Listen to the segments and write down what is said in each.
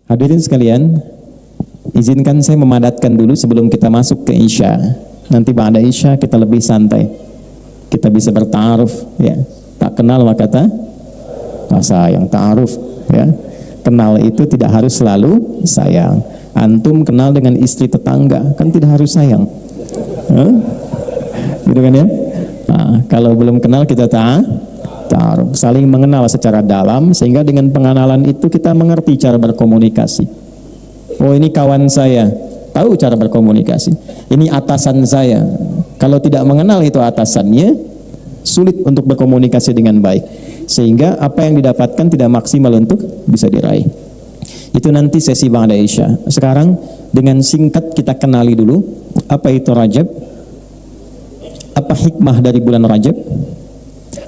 Hadirin sekalian, izinkan saya memadatkan dulu sebelum kita masuk ke Isya. Nanti ba'da Isya kita lebih santai. Kita bisa bertaaruf, ya. Tak kenal maka tak sayang, ta'aruf, ya. Kenal itu tidak harus selalu sayang. Antum kenal dengan istri tetangga, kan tidak harus sayang. Gitu kan ya? Nah, kalau belum kenal kita ta'aruf, saling mengenal secara dalam, sehingga dengan pengenalan itu kita mengerti cara berkomunikasi. Oh, ini kawan saya, tahu cara berkomunikasi. Ini atasan saya. Kalau tidak mengenal itu atasannya, sulit untuk berkomunikasi dengan baik, sehingga apa yang didapatkan tidak maksimal untuk bisa diraih. Itu nanti sesi ba'da Isya. Sekarang dengan singkat kita kenali dulu apa itu Rajab, apa hikmah dari bulan Rajab,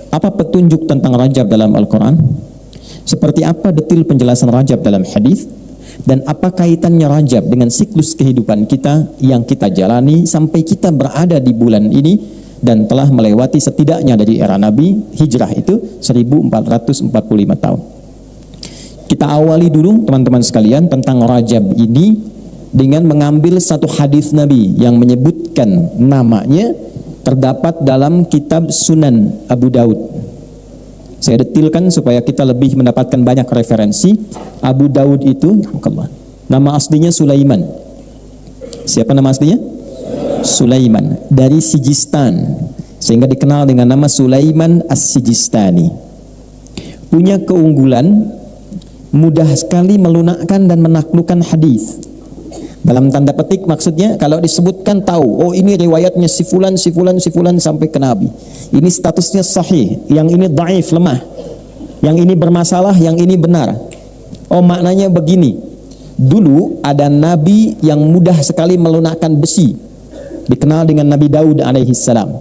apa petunjuk tentang Rajab dalam Al-Quran, seperti apa detil penjelasan Rajab dalam hadis, dan apa kaitannya Rajab dengan siklus kehidupan kita yang kita jalani sampai kita berada di bulan ini dan telah melewati setidaknya dari era Nabi Hijrah itu 1445 tahun. Kita awali dulu teman-teman sekalian tentang Rajab ini dengan mengambil satu hadis Nabi yang menyebutkan namanya, terdapat dalam kitab Sunan Abu Daud. Saya detilkan supaya kita lebih mendapatkan banyak referensi. Abu Daud itu nama aslinya Sulaiman. Siapa nama aslinya? Sulaiman, dari Sijistan, sehingga dikenal dengan nama Sulaiman As-Sijistani. Punya keunggulan, mudah sekali melunakkan dan menaklukkan hadis. Dalam tanda petik maksudnya, kalau disebutkan tahu, oh ini riwayatnya si fulan sampai ke Nabi. Ini statusnya sahih, yang ini dhaif, lemah. Yang ini bermasalah, yang ini benar. Oh, maknanya begini. Dulu ada nabi yang mudah sekali melunakkan besi, dikenal dengan Nabi Daud alaihi salam.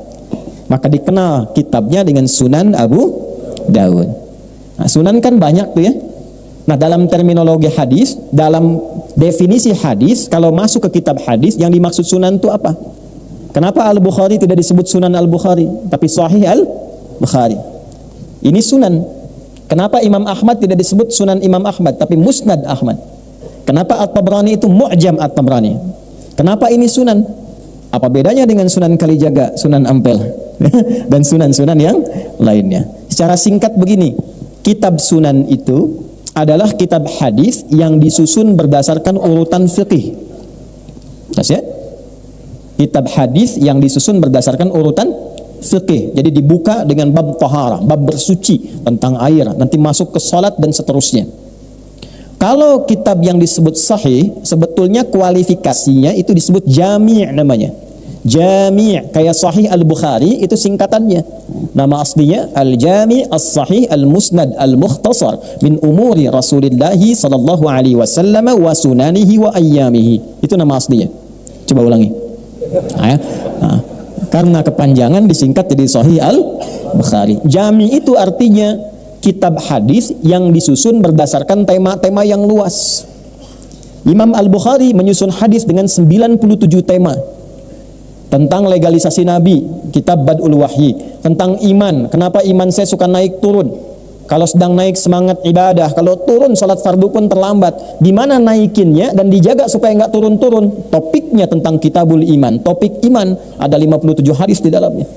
Maka dikenal kitabnya dengan Sunan Abu Daud. Nah, Sunan kan banyak tuh ya. Nah, dalam terminologi hadis, dalam definisi hadis, kalau masuk ke kitab hadis, yang dimaksud sunan itu apa? Kenapa Al-Bukhari tidak disebut Sunan Al-Bukhari, tapi Sahih Al-Bukhari? Ini sunan. Kenapa Imam Ahmad tidak disebut Sunan Imam Ahmad, tapi Musnad Ahmad? Kenapa At-Tabrani itu Mu'jam At-Tabrani? Kenapa ini sunan? Apa bedanya dengan Sunan Kalijaga, Sunan Ampel, dan sunan-sunan yang lainnya? Secara singkat begini, kitab sunan itu adalah kitab hadis yang disusun berdasarkan urutan fiqih. Ya? Kitab hadis yang disusun berdasarkan urutan fiqih. Jadi dibuka dengan bab taharah, bab bersuci tentang air, nanti masuk ke salat dan seterusnya. Kalau kitab yang disebut sahih, sebetulnya kualifikasinya itu disebut jami' namanya. Jami', kayak Sahih Al-Bukhari itu singkatannya. Nama aslinya Al-Jami' As-Sahih Al-Musnad Al-Mukhtasar min umuri Rasulillah sallallahu alaihi wasallam wa sunanihi wa ayyamihi. Itu nama aslinya. Coba ulangi. Nah, karena kepanjangan disingkat jadi Sahih Al-Bukhari. Jami' itu artinya kitab hadis yang disusun berdasarkan tema-tema yang luas. Imam Al-Bukhari menyusun hadis dengan 97 tema. Tentang legalisasi Nabi, kitab Bad'ul Wahyi. Tentang iman, kenapa iman saya suka naik turun. Kalau sedang naik semangat ibadah, kalau turun salat fardu pun terlambat. Di mana naikinnya dan dijaga supaya nggak turun-turun. Topiknya tentang kitabul iman. Topik iman ada 57 hadis di dalamnya.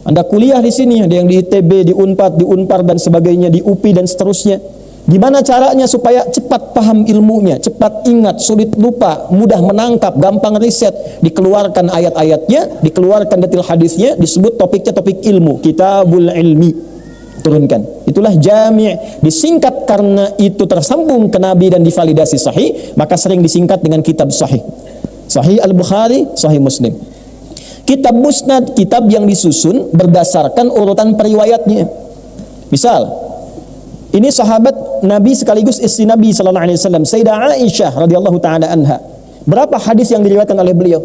Anda kuliah di sini, ada yang di ITB, di Unpad, di Unpar dan sebagainya, di UPI dan seterusnya. Gimana caranya supaya cepat paham ilmunya, cepat ingat, sulit lupa, mudah menangkap, gampang riset, dikeluarkan ayat-ayatnya, dikeluarkan detil hadisnya, disebut topiknya topik ilmu, kitabul ilmi, turunkan. Itulah jami', disingkat karena itu tersambung ke Nabi dan divalidasi sahih, maka sering disingkat dengan kitab sahih. Sahih Al-Bukhari, Sahih Muslim. Kitab Musnad, kitab yang disusun berdasarkan urutan periwayatnya. Misal, ini sahabat Nabi sekaligus istri Nabi sallallahu alaihi wasallam, Sayyidah Aisyah radhiyallahu taala anha. Berapa hadis yang diriwayatkan oleh beliau?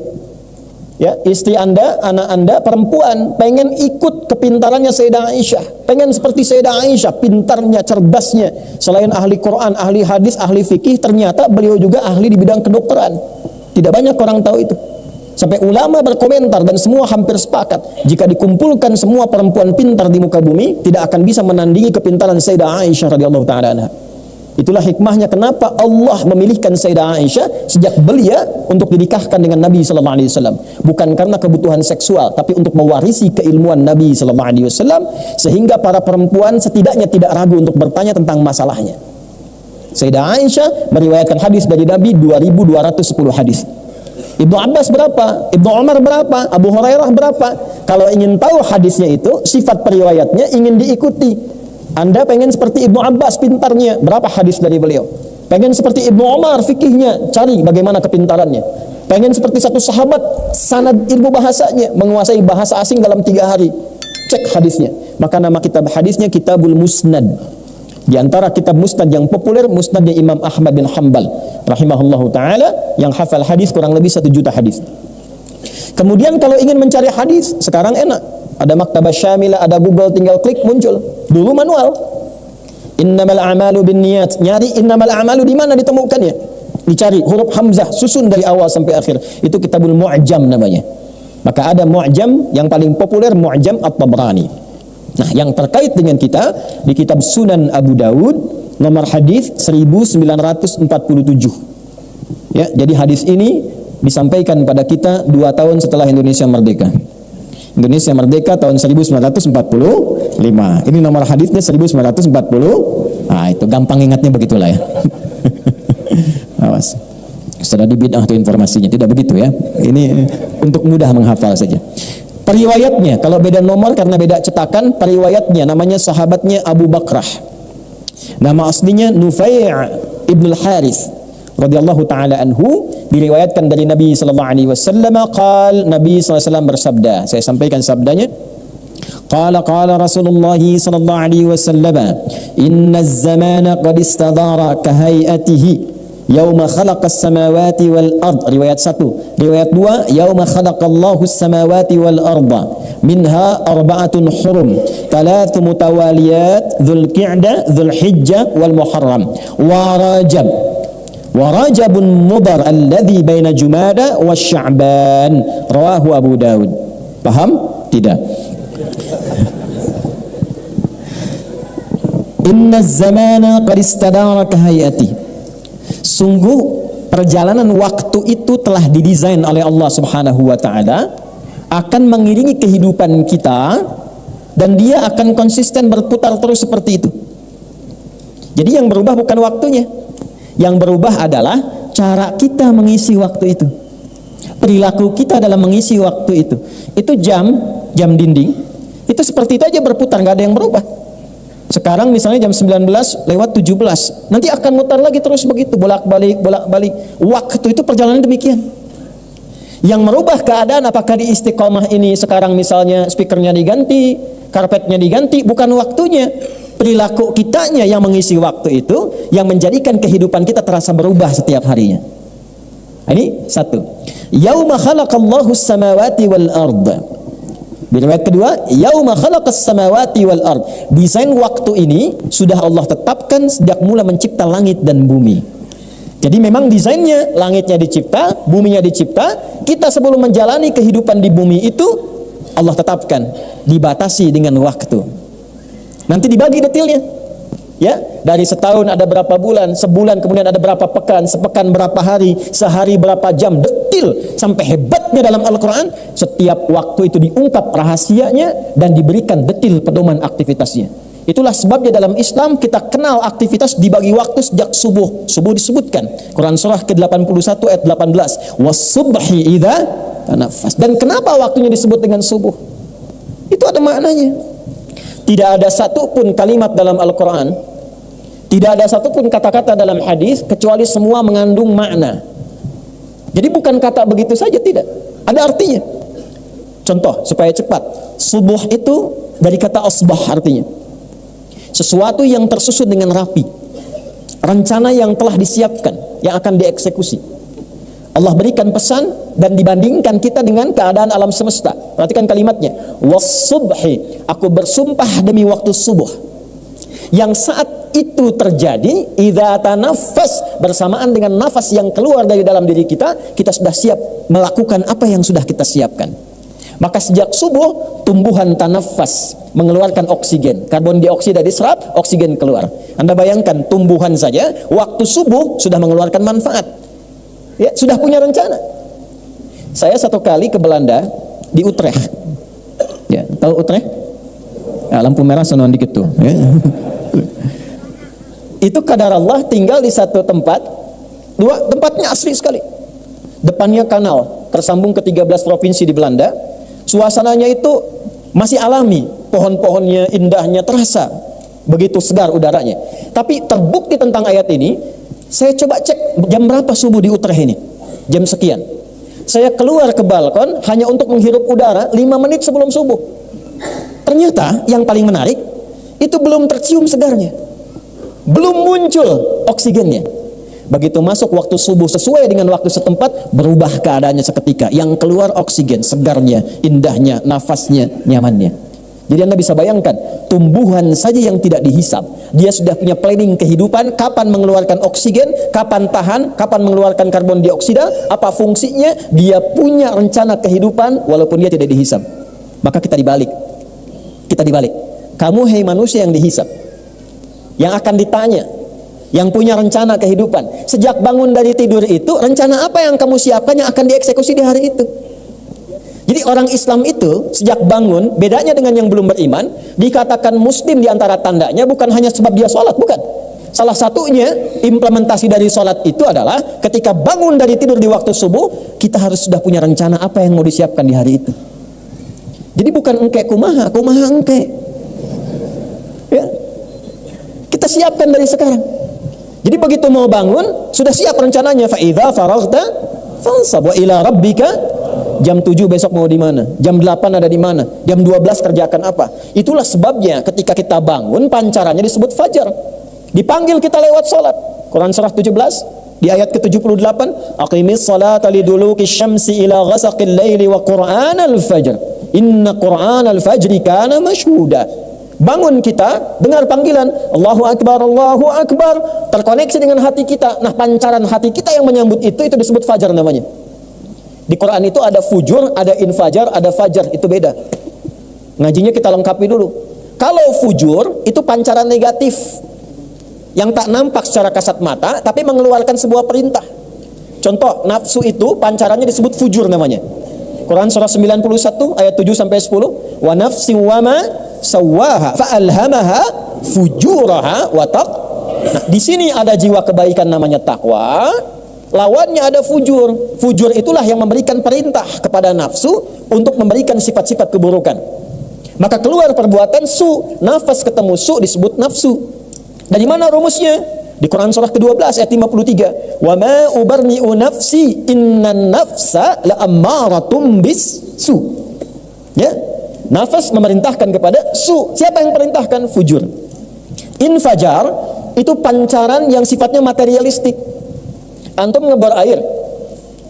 Ya, istri Anda, anak Anda perempuan pengen ikut kepintarannya Sayyidah Aisyah, pengen seperti Sayyidah Aisyah, pintarnya, cerdasnya. Selain ahli Quran, ahli hadis, ahli fikih, ternyata beliau juga ahli di bidang kedokteran. Tidak banyak orang tahu itu. Sampai ulama berkomentar dan semua hampir sepakat, jika dikumpulkan semua perempuan pintar di muka bumi, tidak akan bisa menandingi kepintaran Sayyidah Aisyah radhiyallahu taala anha. Itulah hikmahnya kenapa Allah memilihkan Sayyidah Aisyah sejak belia untuk dinikahkan dengan Nabi sallallahu alaihi wasallam. Bukan karena kebutuhan seksual, tapi untuk mewarisi keilmuan Nabi sallallahu alaihi wasallam sehingga para perempuan setidaknya tidak ragu untuk bertanya tentang masalahnya. Sayyidah Aisyah meriwayatkan hadis dari Nabi 2210 hadis. Ibnu Abbas berapa? Ibnu Umar berapa? Abu Hurairah berapa? Kalau ingin tahu hadisnya itu, sifat periwayatnya ingin diikuti. Anda pengen seperti Ibnu Abbas pintarnya, berapa hadis dari beliau? Pengen seperti Ibnu Umar fikihnya, cari bagaimana kepintarannya. Pengen seperti satu sahabat, sanad ilmu bahasanya, menguasai bahasa asing dalam 3 hari, cek hadisnya. Maka nama kitab hadisnya Kitabul Musnad. Di antara kitab musnad yang populer, musnadnya Imam Ahmad bin Hanbal rahimahullahu ta'ala, yang hafal hadis kurang lebih 1 juta hadis. Kemudian kalau ingin mencari hadis, sekarang enak, ada Maktabah Syamilah, ada Google, tinggal klik muncul. Dulu manual. Innamal a'malu binniyat. Nyari innamal a'malu di mana ditemukannya? Dicari huruf hamzah susun dari awal sampai akhir. Itu Kitabul Mu'jam namanya. Maka ada Mu'jam yang paling populer, Mu'jam At-Tabrani. Nah, yang terkait dengan kita di kitab Sunan Abu Dawud, nomor hadis 1947. Ya, jadi hadis ini disampaikan pada kita 2 tahun setelah Indonesia merdeka. Indonesia merdeka tahun 1945. Ini nomor hadisnya 1940. Ah, itu gampang ingatnya begitulah ya. Awas. Sudah dibidah tuh informasinya, tidak begitu ya. Ini untuk mudah menghafal saja. Periwayatnya, kalau beda nomor karena beda cetakan, periwayatnya namanya sahabatnya Abu Bakrah. Nama aslinya Nufai' ibn al-Harith radhiyallahu taala anhu, diriwayatkan dari Nabi sallallahu alaihi wasallam qala, Nabi sallallahu alaihi wasallam bersabda, saya sampaikan sabdanya, qala Rasulullah sallallahu alaihi wasallam, inna az-zamana qad istadara ka hayatihi yauma khalaqas samawati wal ard. Riwayat 1. Riwayat 2, yauma khalaqallahu as-samawati wal arda minha arba'atun hurum, 3 mutawaliyat, dzulqa'dah, dzulhijjah wal muharram wa Rajabun Mudar alladhi baina Jumada wa Sya'ban. Rawahu Abu Dawud. Paham? Tidak. Inna zamana qad istadara ka hayati. Sungguh perjalanan waktu itu telah didesain oleh Allah Subhanahu wa taala akan mengiringi kehidupan kita dan dia akan konsisten berputar terus seperti itu. Jadi yang berubah bukan waktunya. Yang berubah adalah cara kita mengisi waktu itu, perilaku kita dalam mengisi waktu itu. Itu jam dinding, itu seperti itu aja berputar, nggak ada yang berubah. Sekarang misalnya jam 19:17, nanti akan mutar lagi terus begitu, bolak-balik. Waktu itu perjalanan demikian. Yang merubah keadaan apakah di Istiqomah ini sekarang misalnya speakernya diganti, karpetnya diganti, bukan waktunya. Perilaku kitanya yang mengisi waktu itu, yang menjadikan kehidupan kita terasa berubah setiap harinya. Ini 1. Yauma khalaqallahu as-samawati wal ard. Di riwayat kedua, yauma khalaqas samawati wal ard. Desain waktu ini sudah Allah tetapkan sejak mula mencipta langit dan bumi. Jadi memang desainnya, langitnya dicipta, buminya dicipta. Kita sebelum menjalani kehidupan di bumi itu Allah tetapkan, dibatasi dengan waktu. Nanti dibagi detailnya, ya, dari setahun ada berapa bulan, sebulan kemudian ada berapa pekan, sepekan berapa hari, sehari berapa jam, detil. Sampai hebatnya dalam Al-Quran, setiap waktu itu diungkap rahasianya dan diberikan detil pedoman aktivitasnya. Itulah sebabnya dalam Islam kita kenal aktivitas dibagi waktu sejak subuh. Subuh disebutkan, Quran surah ke-81 ayat 18, was-subhi idza tanaffas. Dan kenapa waktunya disebut dengan subuh? Itu ada maknanya. Tidak ada satupun kalimat dalam Al-Quran, tidak ada satupun kata-kata dalam hadis kecuali semua mengandung makna. Jadi bukan kata begitu saja, tidak. Ada artinya. Contoh supaya cepat, subuh itu dari kata asbah, artinya sesuatu yang tersusun dengan rapi, rencana yang telah disiapkan, yang akan dieksekusi. Allah berikan pesan dan dibandingkan kita dengan keadaan alam semesta. Perhatikan kalimatnya, was-subhi, aku bersumpah demi waktu subuh. Yang saat itu terjadi, idza tanaffas, bersamaan dengan nafas yang keluar dari dalam diri kita, kita sudah siap melakukan apa yang sudah kita siapkan. Maka sejak subuh tumbuhan tanafas mengeluarkan oksigen, karbon dioksida diserap, oksigen keluar. Anda bayangkan tumbuhan saja waktu subuh sudah mengeluarkan manfaat. Ya, sudah punya rencana. Saya satu kali ke Belanda di Utrecht. Ya, tahu Utrecht? Ya, lampu merah sonoan dikit tuh. Ya. Itu kadar Allah tinggal di satu tempat, tempatnya asli sekali. Depannya kanal, tersambung ke 13 provinsi di Belanda. Suasananya itu masih alami, pohon-pohonnya indahnya terasa, begitu segar udaranya. Tapi terbukti tentang ayat ini, saya coba cek jam berapa subuh di Utrecht ini, jam sekian. Saya keluar ke balkon hanya untuk menghirup udara 5 menit sebelum subuh. Ternyata yang paling menarik, itu belum tercium segarnya, belum muncul oksigennya. Begitu masuk waktu subuh sesuai dengan waktu setempat, berubah keadaannya seketika. Yang keluar oksigen, segarnya, indahnya, nafasnya, nyamannya. Jadi Anda bisa bayangkan, tumbuhan saja yang tidak dihisap, dia sudah punya planning kehidupan, kapan mengeluarkan oksigen, kapan tahan, kapan mengeluarkan karbon dioksida, apa fungsinya, dia punya rencana kehidupan walaupun dia tidak dihisap. Maka kita dibalik. Kamu hei manusia yang dihisap, yang akan ditanya, yang punya rencana kehidupan. Sejak bangun dari tidur itu, rencana apa yang kamu siapkan yang akan dieksekusi di hari itu. Jadi orang Islam itu sejak bangun, bedanya dengan yang belum beriman, dikatakan muslim di antara tandanya bukan hanya sebab dia sholat, bukan. Salah satunya implementasi dari sholat itu adalah ketika bangun dari tidur di waktu subuh, kita harus sudah punya rencana apa yang mau disiapkan di hari itu. Jadi bukan engke kumaha engke. Ya. Kita siapkan dari sekarang. Jadi begitu mau bangun, sudah siap rencananya. Fa idza faraghta fansab wa ila rabbika. Jam 7 besok mau di mana? Jam 8 ada di mana? Jam 12 kerjakan apa? Itulah sebabnya ketika kita bangun, pancarannya disebut fajar. Dipanggil kita lewat salat. Quran surah 17 di ayat ke-78, aqimis salata liduluki syamsi ila ghasaqil laili wa qur'anal fajr. Inna qur'anal fajri kana mashhuda. Bangun kita, dengar panggilan Allahu Akbar, Allahu Akbar, terkoneksi dengan hati kita. Nah, pancaran hati kita yang menyambut itu disebut fajar namanya. Di Quran itu ada fujur, ada infajar, ada fajar, itu beda. Ngajinya kita lengkapi dulu. Kalau fujur itu pancaran negatif yang tak nampak secara kasat mata tapi mengeluarkan sebuah perintah. Contoh, nafsu itu pancarannya disebut fujur namanya. Quran surah 91 ayat 7 sampai 10, wa nafsi wa ma sawaha fa alhamaha fujuraha wa taq. Nah, di sini ada jiwa kebaikan namanya takwa. Lawannya ada fujur. Fujur itulah yang memberikan perintah kepada nafsu untuk memberikan sifat-sifat keburukan. Maka keluar perbuatan su, nafas ketemu su disebut nafsu. Dari mana rumusnya? Di Quran surah ke-12 ayat 53. Wa ma ubarni'u nafsi innan nafsa la'ammaratum bis su. Ya. Nafas memerintahkan kepada su. Siapa yang perintahkan? Fujur. Infajar itu pancaran yang sifatnya materialistik. Antum ngebor air,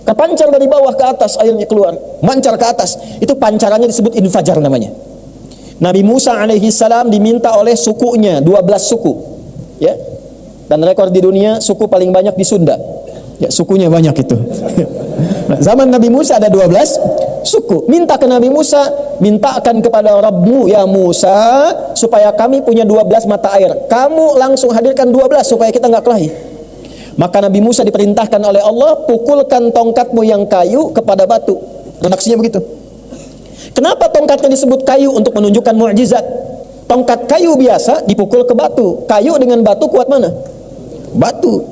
kepancar dari bawah ke atas, airnya keluar, mancar ke atas, itu pancarannya disebut infajar namanya. Nabi Musa alaihi salam diminta oleh sukunya, 12 suku, ya. Dan rekor di dunia suku paling banyak di Sunda. Ya, sukunya banyak itu. Nah, zaman Nabi Musa ada 12 suku. Minta ke Nabi Musa, mintakan kepada Rabbmu ya Musa supaya kami punya 12 mata air. Kamu langsung hadirkan 12 supaya kita nggak kelahi. Maka Nabi Musa diperintahkan oleh Allah, pukulkan tongkatmu yang kayu kepada batu. Redaksinya begitu. Kenapa tongkatnya disebut kayu? Untuk menunjukkan mukjizat. Tongkat kayu biasa dipukul ke batu. Kayu dengan batu kuat mana? Batu.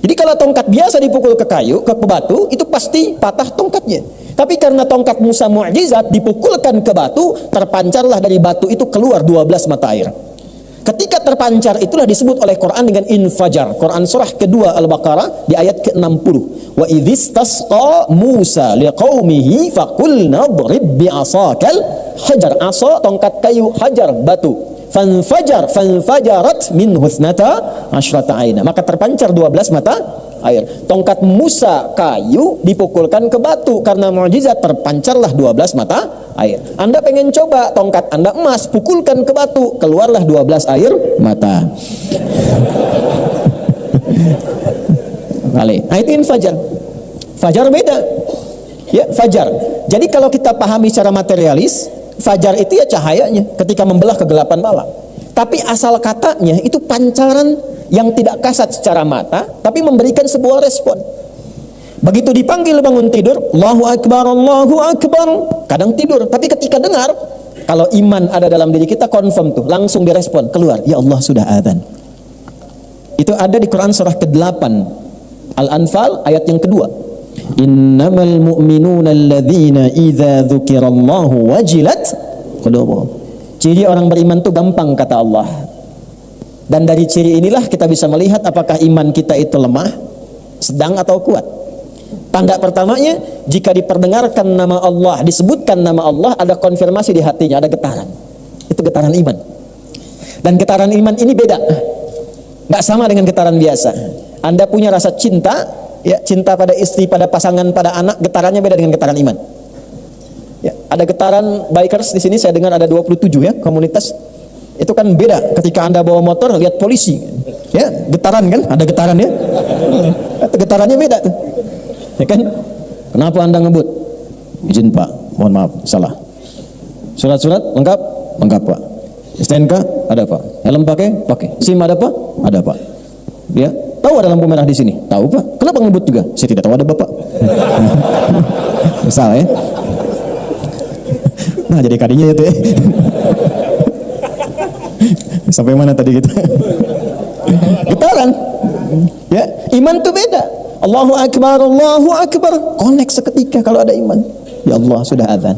Jadi kalau tongkat biasa dipukul ke kayu, ke batu, itu pasti patah tongkatnya. Tapi karena tongkat Musa mukjizat dipukulkan ke batu, terpancarlah dari batu itu keluar 12 mata air. Ketika terpancar itulah disebut oleh Quran dengan infajar. Quran surah kedua Al-Baqarah di ayat ke-60. Wa idzistasqa Musa liqaumihi faqulna drib bi'asakal hajar. Asa tongkat kayu, hajar batu. Fanfajarat min husnata asyrata aina. Maka terpancar 12 mata air. Tongkat Musa kayu dipukulkan ke batu, karena mukjizat terpancarlah 12 mata air. Anda pengen coba tongkat Anda emas, pukulkan ke batu, keluarlah 12 air mata. Nah, itu infajar. Fajar beda. Ya, fajar. Jadi kalau kita pahami secara materialis, fajar itu ya cahayanya ketika membelah kegelapan malam. Tapi asal katanya itu pancaran yang tidak kasat secara mata, tapi memberikan sebuah respon. Begitu dipanggil bangun tidur, Allahu Akbar, Allahu Akbar, kadang tidur. Tapi ketika dengar, kalau iman ada dalam diri kita, confirm tuh, langsung direspon, keluar, ya Allah sudah adzan. Itu ada di Quran surah ke-8 Al-Anfal ayat yang kedua. Innamal mu'minuna alladzina idza dzukirallahu wajilat qulubuhum. Ciri orang beriman itu gampang kata Allah. Dan dari ciri inilah kita bisa melihat apakah iman kita itu lemah, sedang atau kuat. Tanda pertamanya, jika diperdengarkan nama Allah, disebutkan nama Allah, ada konfirmasi di hatinya, ada getaran. Itu getaran iman. Dan getaran iman ini beda. Nggak sama dengan getaran biasa. Anda punya rasa cinta, ya, cinta pada istri, pada pasangan, pada anak, getarannya beda dengan getaran iman. Ya, ada getaran bikers di sini, saya dengar ada 27 ya komunitas. Itu kan beda ketika Anda bawa motor lihat polisi. Ya, getaran kan? Ada getaran ya. Itu getarannya beda tuh. Ya kan? Kenapa Anda ngebut? Izin Pak, mohon maaf, salah. Surat-surat lengkap? Lengkap Pak. STNK ada Pak. Helm pakai? Pakai. SIM ada Pak? Ada Pak. Ya, tahu ada lampu merah di sini? Tahu Pak. Kenapa ngebut juga? Saya tidak tahu ada Bapak. Salah ya. Nah, jadi kadinya itu ya. Sampai mana tadi kita? Getaran. Ya, iman tuh beda. Allahu Akbar, Allahu Akbar. Connect seketika kalau ada iman. Ya Allah sudah adzan.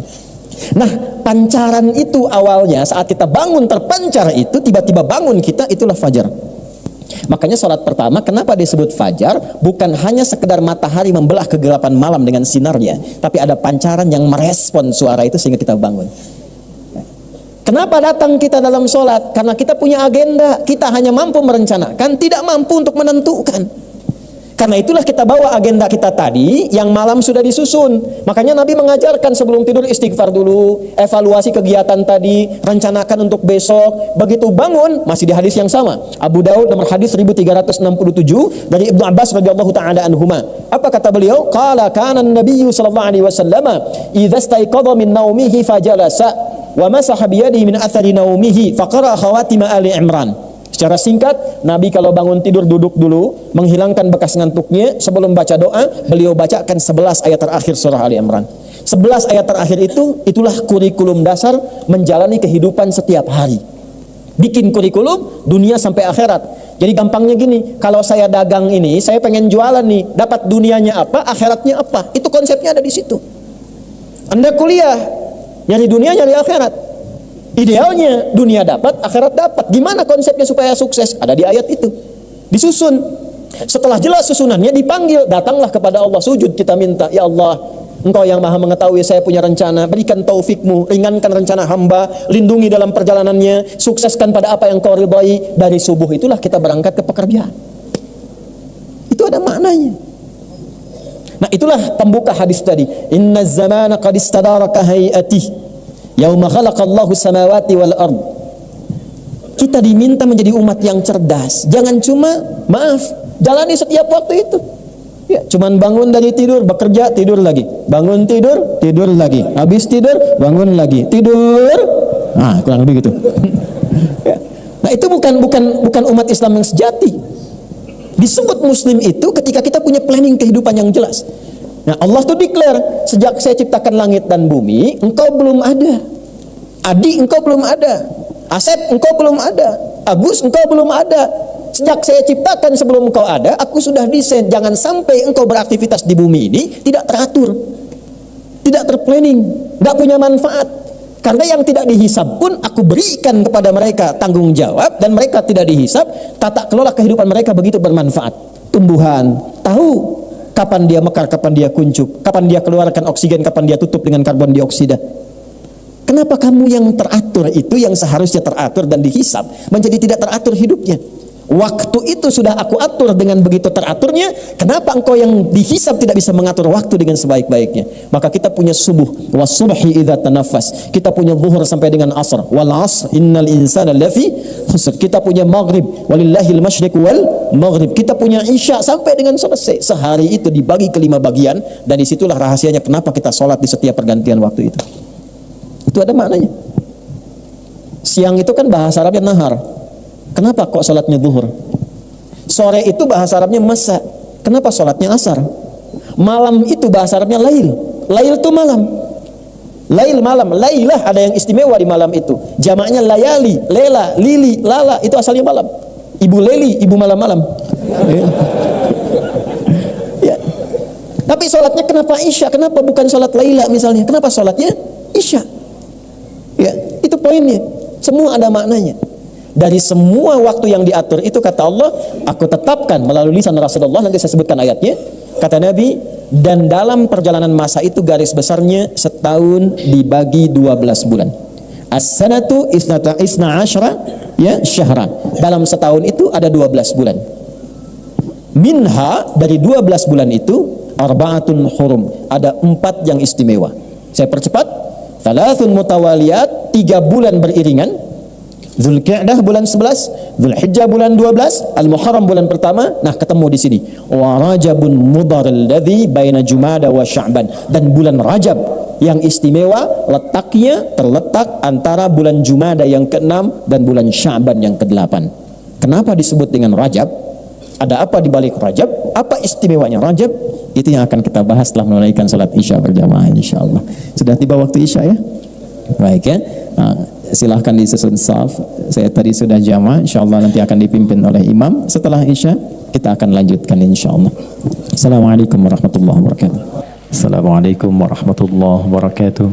Nah, pancaran itu awalnya saat kita bangun terpancar itu, tiba-tiba bangun kita, itulah fajar. Makanya sholat pertama kenapa disebut fajar? Bukan hanya sekedar matahari membelah kegelapan malam dengan sinarnya, tapi ada pancaran yang merespon suara itu sehingga kita bangun. Kenapa datang kita dalam sholat? Karena kita punya agenda. Kita hanya mampu merencanakan, tidak mampu untuk menentukan. Karena itulah kita bawa agenda kita tadi yang malam sudah disusun. Makanya Nabi mengajarkan sebelum tidur istighfar dulu, evaluasi kegiatan tadi, rencanakan untuk besok. Begitu bangun, masih di hadis yang sama. Abu Daud nomor hadis 1367 dari Ibnu Abbas radhiyallahu taala anhuma. Apa kata beliau? Qala kana an-nabiyyu sallallahu alaihi wasallam idza istayqadha min naumihi fajalasa wa masaha bi yadihi min athari naumihi faqara khawatim Ali Imran. Secara singkat, Nabi kalau bangun tidur duduk dulu, menghilangkan bekas ngantuknya. Sebelum baca doa, beliau bacakan 11 ayat terakhir surah Ali Imran. 11 ayat terakhir itu, itulah kurikulum dasar menjalani kehidupan setiap hari. Bikin kurikulum dunia sampai akhirat. Jadi gampangnya gini, kalau saya dagang ini, saya pengen jualan nih, dapat dunianya apa, akhiratnya apa. Itu konsepnya ada di situ. Anda kuliah, nyari dunia, nyari akhirat. Idealnya dunia dapat, akhirat dapat. Gimana konsepnya supaya sukses? Ada di ayat itu. Disusun. Setelah jelas susunannya, dipanggil, datanglah kepada Allah, sujud kita minta, ya Allah, Engkau yang maha mengetahui saya punya rencana, berikan taufikmu, ringankan rencana hamba, lindungi dalam perjalanannya, sukseskan pada apa yang Kau ridhai. Dari subuh itulah kita berangkat ke pekerjaan. Itu ada maknanya. Nah, itulah pembuka hadis tadi. Inna zamana qad istadaraka hay'atih yauma khalaqallahu samawati wal ard. Kita diminta menjadi umat yang cerdas. Jangan cuma jalani setiap waktu itu. Ya, cuman bangun dari tidur, bekerja, tidur lagi. Bangun tidur, tidur lagi. Habis tidur, bangun lagi. Tidur. Nah, kurang lebih gitu. Ya. Nah, itu bukan umat Islam yang sejati. Disebut muslim itu ketika kita punya planning kehidupan yang jelas. Nah, Allah tuh declare, sejak saya ciptakan langit dan bumi, engkau belum ada. Adi, engkau belum ada. Asep, engkau belum ada. Agus, engkau belum ada. Sejak saya ciptakan sebelum engkau ada, aku sudah desain. Jangan sampai engkau beraktivitas di bumi ini tidak teratur, tidak terplanning, tidak punya manfaat. Karena yang tidak dihisab pun aku berikan kepada mereka tanggung jawab, dan mereka tidak dihisab, tata kelola kehidupan mereka begitu bermanfaat. Tumbuhan tahu kapan dia mekar, kapan dia kuncup, kapan dia keluarkan oksigen, kapan dia tutup dengan karbon dioksida. Kenapa kamu yang teratur itu, yang seharusnya teratur dan dihisab, menjadi tidak teratur hidupnya? Waktu itu sudah aku atur dengan begitu teraturnya. Kenapa engkau yang dihisab tidak bisa mengatur waktu dengan sebaik-baiknya? Maka kita punya subuh, was-subhi idza tanaffas. Kita punya zuhur sampai dengan asar. Wal 'asr innal insana lafi khusr. Kita punya maghrib, walillahil masyriq wal maghrib. Kita punya isya sampai dengan selesai. Sehari itu dibagi ke 5 bagian, dan disitulah rahasianya kenapa kita sholat di setiap pergantian waktu itu. Itu ada maknanya. Siang itu kan bahasa Arabnya nahar. Kenapa kok sholatnya zuhur? Sore itu bahasa Arabnya masa. Kenapa sholatnya asar? Malam itu bahasa Arabnya lail. Lail itu malam. Lail malam. Lailah ada yang istimewa di malam itu. Jamaknya layali, lela, lili, lala. Itu asalnya malam. Ibu leli, ibu malam-malam. Ya. Tapi sholatnya kenapa isya? Kenapa bukan sholat laila misalnya? Kenapa sholatnya isya? Ya, itu poinnya. Semua ada maknanya. Dari semua waktu yang diatur itu, kata Allah, aku tetapkan melalui lisan Rasulullah, nanti saya sebutkan ayatnya. Kata Nabi, dan dalam perjalanan masa itu garis besarnya setahun dibagi 12 bulan. As-sanatu isna asyra ya syahran. Dalam setahun itu ada 12 bulan. Minha, dari 12 bulan itu, arba'atun hurum, ada 4 yang istimewa. Saya percepat. Thalathun mutawaliyat, 3 bulan beriringan. Dzulqa'dah bulan 11, Dzulhijjah bulan 12, Al-Muharram bulan pertama. Nah, ketemu di sini. Wa Rajabun Mudhar alladzi baina Jumada wa Sya'ban. Dan bulan Rajab yang istimewa letaknya terletak antara bulan Jumada yang ke-6 dan bulan Sya'ban yang ke-8. Kenapa disebut dengan Rajab? Ada apa di balik Rajab? Apa istimewanya Rajab? Itu yang akan kita bahas setelah menunaikan salat Isya berjamaah insyaallah. Sudah tiba waktu Isya ya? Baik ya. Nah, silahkan disusun saf. Saya tadi sudah jamaah, insyaallah nanti akan dipimpin oleh imam. Setelah Isya kita akan lanjutkan insyaallah. Assalamualaikum warahmatullahi wabarakatuh. Assalamualaikum warahmatullahi wabarakatuh.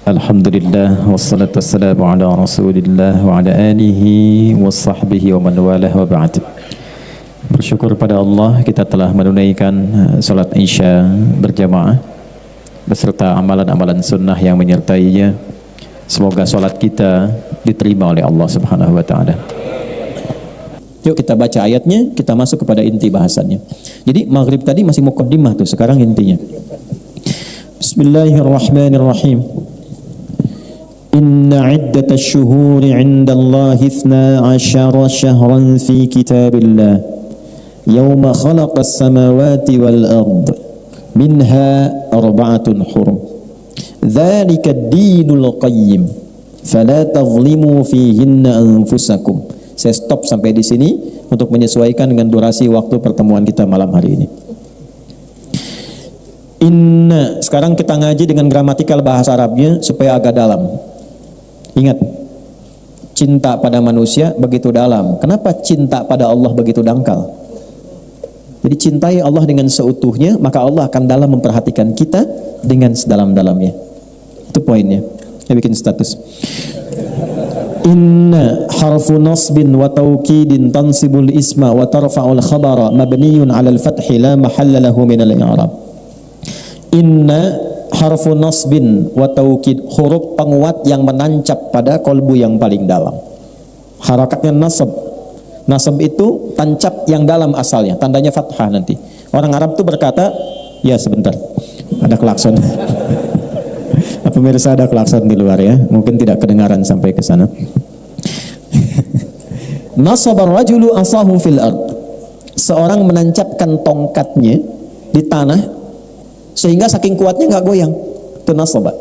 Alhamdulillah wassalatu wassalamu ala Rasulillah wa ala alihi wa sahbihi wa man walah wa ba'd. Bersyukur pada Allah kita telah menunaikan salat Isya berjamaah beserta amalan-amalan sunnah yang menyertainya. Semoga salat kita diterima oleh Allah Subhanahu wa taala. Yuk kita baca ayatnya, kita masuk kepada inti bahasannya. Jadi maghrib tadi masih muqaddimah tuh, sekarang intinya. Bismillahirrahmanirrahim. Inna iddatash syuhuri 'inda Allahi 12 syahran fi kitabillah yawma khalaqas samawati wal ard minha arba'atun hurum dzalika ad-dinul qayyim fala tadhlimu fihinna anfusakum. Saya stop sampai di sini untuk menyesuaikan dengan durasi waktu pertemuan kita malam hari ini. Inna, sekarang kita ngaji dengan gramatikal bahasa Arabnya supaya agak dalam. Ingat, cinta pada manusia begitu dalam. Kenapa cinta pada Allah begitu dangkal? Jadi cintai Allah dengan seutuhnya, maka Allah akan dalam memperhatikan kita dengan sedalam-dalamnya. Itu poinnya. Saya bikin status. Inna harfu nasbin wa tawkidin tansibul isma wa tarfa'ul khabara mabniyun 'alal fathi la mahalla lahu min al-i'rab. Inna harfu nasbin wa tawkid, huruf penguat yang menancap pada kolbu yang paling dalam. Harakatnya nasab. Nasab itu tancap yang dalam asalnya, tandanya fathah nanti. Orang Arab tuh berkata, ya sebentar, ada klakson. Pemirsa, ada klakson di luar ya, mungkin tidak kedengaran sampai ke sana. Nasabar rajulu asahu fil ard. Seorang menancapkan tongkatnya di tanah sehingga saking kuatnya nggak goyang. Itu nasabah.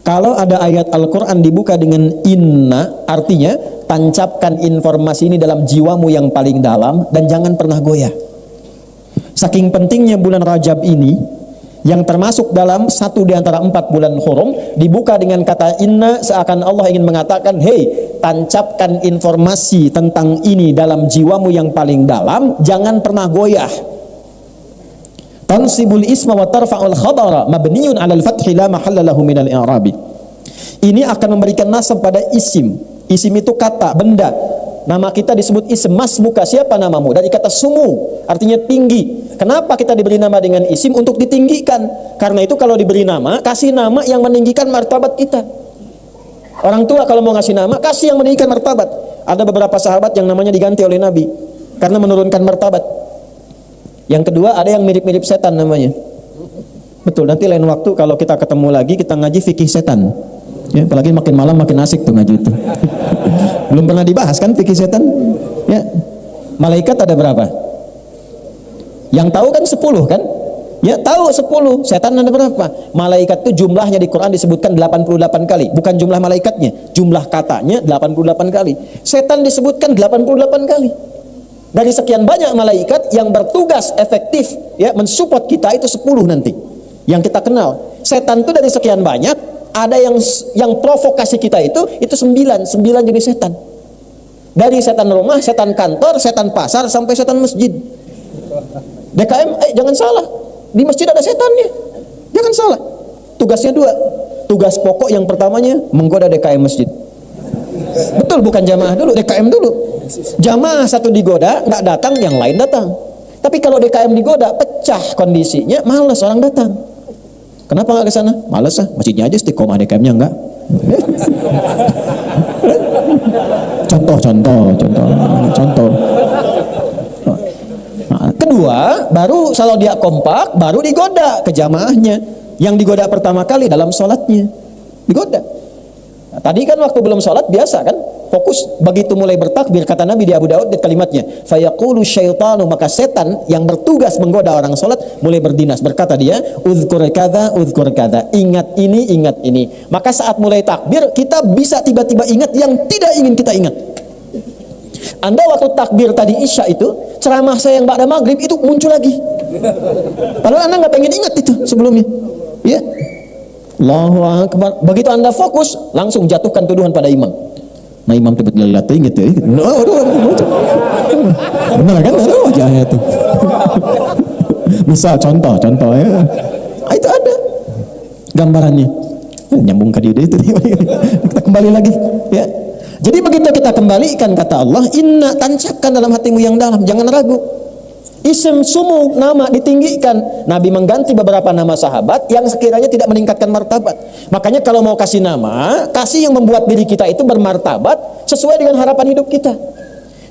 Kalau ada ayat Al-Quran dibuka dengan inna, artinya tancapkan informasi ini dalam jiwamu yang paling dalam dan jangan pernah goyah. Saking pentingnya bulan Rajab ini, yang termasuk dalam satu di antara 4 bulan hurum, dibuka dengan kata inna, seakan Allah ingin mengatakan, hei, tancapkan informasi tentang ini dalam jiwamu yang paling dalam, jangan pernah goyah. Tansibul isma wa tarfa'ul khabara mabniyun 'alal fathi la mahalla lahu minal i'rabi. Ini akan memberikan nasab pada isim. Isim itu kata, benda. Nama kita disebut isim. Masmuka, siapa namamu? Dari kata sumu, artinya tinggi. Kenapa kita diberi nama dengan isim? Untuk ditinggikan. Karena itu kalau diberi nama, kasih nama yang meninggikan martabat kita. Orang tua kalau mau ngasih nama, kasih yang meninggikan martabat. Ada beberapa sahabat yang namanya diganti oleh Nabi karena menurunkan martabat. Yang kedua, ada yang mirip-mirip setan namanya. Betul, nanti lain waktu kalau kita ketemu lagi, kita ngaji fikih setan. Ya, apalagi makin malam makin asik tuh ngaji itu. Belum pernah dibahas kan fikih setan? Ya. Malaikat ada berapa? Yang tahu kan 10 kan? Ya, tahu 10. Setan ada berapa? Malaikat itu jumlahnya di Quran disebutkan 88 kali. Bukan jumlah malaikatnya, jumlah katanya 88 kali. Setan disebutkan 88 kali. Dari sekian banyak malaikat yang bertugas efektif ya mensupport kita itu 10 nanti. Yang kita kenal. Setan itu dari sekian banyak, ada yang provokasi kita itu 9 jenis setan. Dari setan rumah, setan kantor, setan pasar sampai setan masjid. DKM jangan salah. Di masjid ada setannya. Jangan salah. Tugasnya 2. Tugas pokok yang pertamanya menggoda DKM masjid. Betul, bukan jamaah dulu, DKM dulu. Jamaah satu digoda, nggak datang, yang lain datang. Tapi kalau DKM digoda, pecah kondisinya, malas orang datang. Kenapa nggak ke sana? Malas masjidnya aja istiqomah, DKM-nya enggak. Contoh. Nah, kedua, baru kalau dia kompak, baru digoda ke jamaahnya. Yang digoda pertama kali dalam sholatnya, digoda. Nah, tadi kan waktu belum sholat biasa kan, fokus. Begitu mulai bertakbir, kata Nabi di Abu Daud di kalimatnya, fayaqulu syaitanu, maka setan yang bertugas menggoda orang sholat mulai berdinas, berkata dia, uzkur kadza, ingat ini. Maka saat mulai takbir, kita bisa tiba-tiba ingat yang tidak ingin kita ingat. Anda waktu takbir tadi Isya itu, ceramah saya yang ba'da maghrib itu muncul lagi. Padahal Anda nggak pengen ingat itu sebelumnya. Ya, Allahu Akbar. Begitu Anda fokus, langsung jatuhkan tuduhan pada imam. Nah, imam tiba-tiba ingat ya. Benar kan? Aduh, wajahnya itu. Misal contoh ya. Itu ada gambarannya. Nyambung ke dia itu. Kita kembali lagi, ya. Jadi begitu kita kembalikan kata Allah, inna, tancapkan dalam hatimu yang dalam, jangan ragu. Ism sumu, nama ditinggikan. Nabi mengganti beberapa nama sahabat yang sekiranya tidak meningkatkan martabat. Makanya kalau mau kasih nama, kasih yang membuat diri kita itu bermartabat sesuai dengan harapan hidup kita.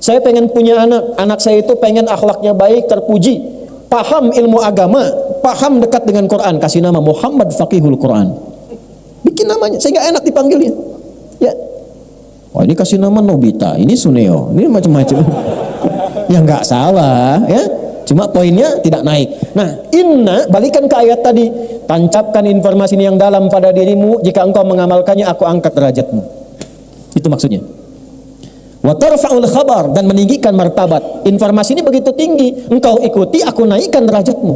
Saya pengen punya anak saya itu pengen akhlaknya baik, terpuji, paham ilmu agama, paham dekat dengan Quran, kasih nama Muhammad Faqihul Quran. Bikin namanya sehingga enak dipanggilnya. Ya. Oh, ini kasih nama Nobita, ini Suneo, ini macam-macam. Ya nggak salah, ya. Cuma poinnya tidak naik. Nah, inna, balikan ke ayat tadi, tancapkan informasi ini yang dalam pada dirimu, jika engkau mengamalkannya, aku angkat derajatmu. Itu maksudnya. Wa tarfa'ul khabar, dan meninggikan martabat. Informasi ini begitu tinggi, engkau ikuti, aku naikkan derajatmu.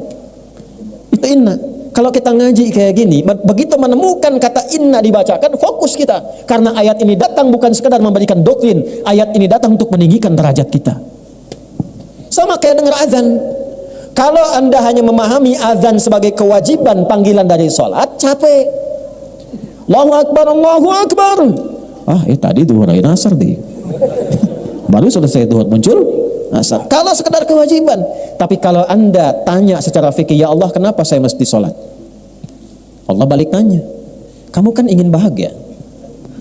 Itu inna. Kalau kita ngaji kayak gini, begitu menemukan kata inna dibacakan, fokus kita. Karena ayat ini datang bukan sekadar memberikan doktrin, ayat ini datang untuk meninggikan derajat kita. Sama kayak dengar azan. Kalau Anda hanya memahami azan sebagai kewajiban panggilan dari sholat, capek. Allahu Akbar, Allahu Akbar. Tadi duhur asar deh. Baru selesai duhur muncul asar. Kalau sekedar kewajiban. Tapi kalau Anda tanya secara fikih, ya Allah, kenapa saya mesti sholat? Allah balik tanya, kamu kan ingin bahagia,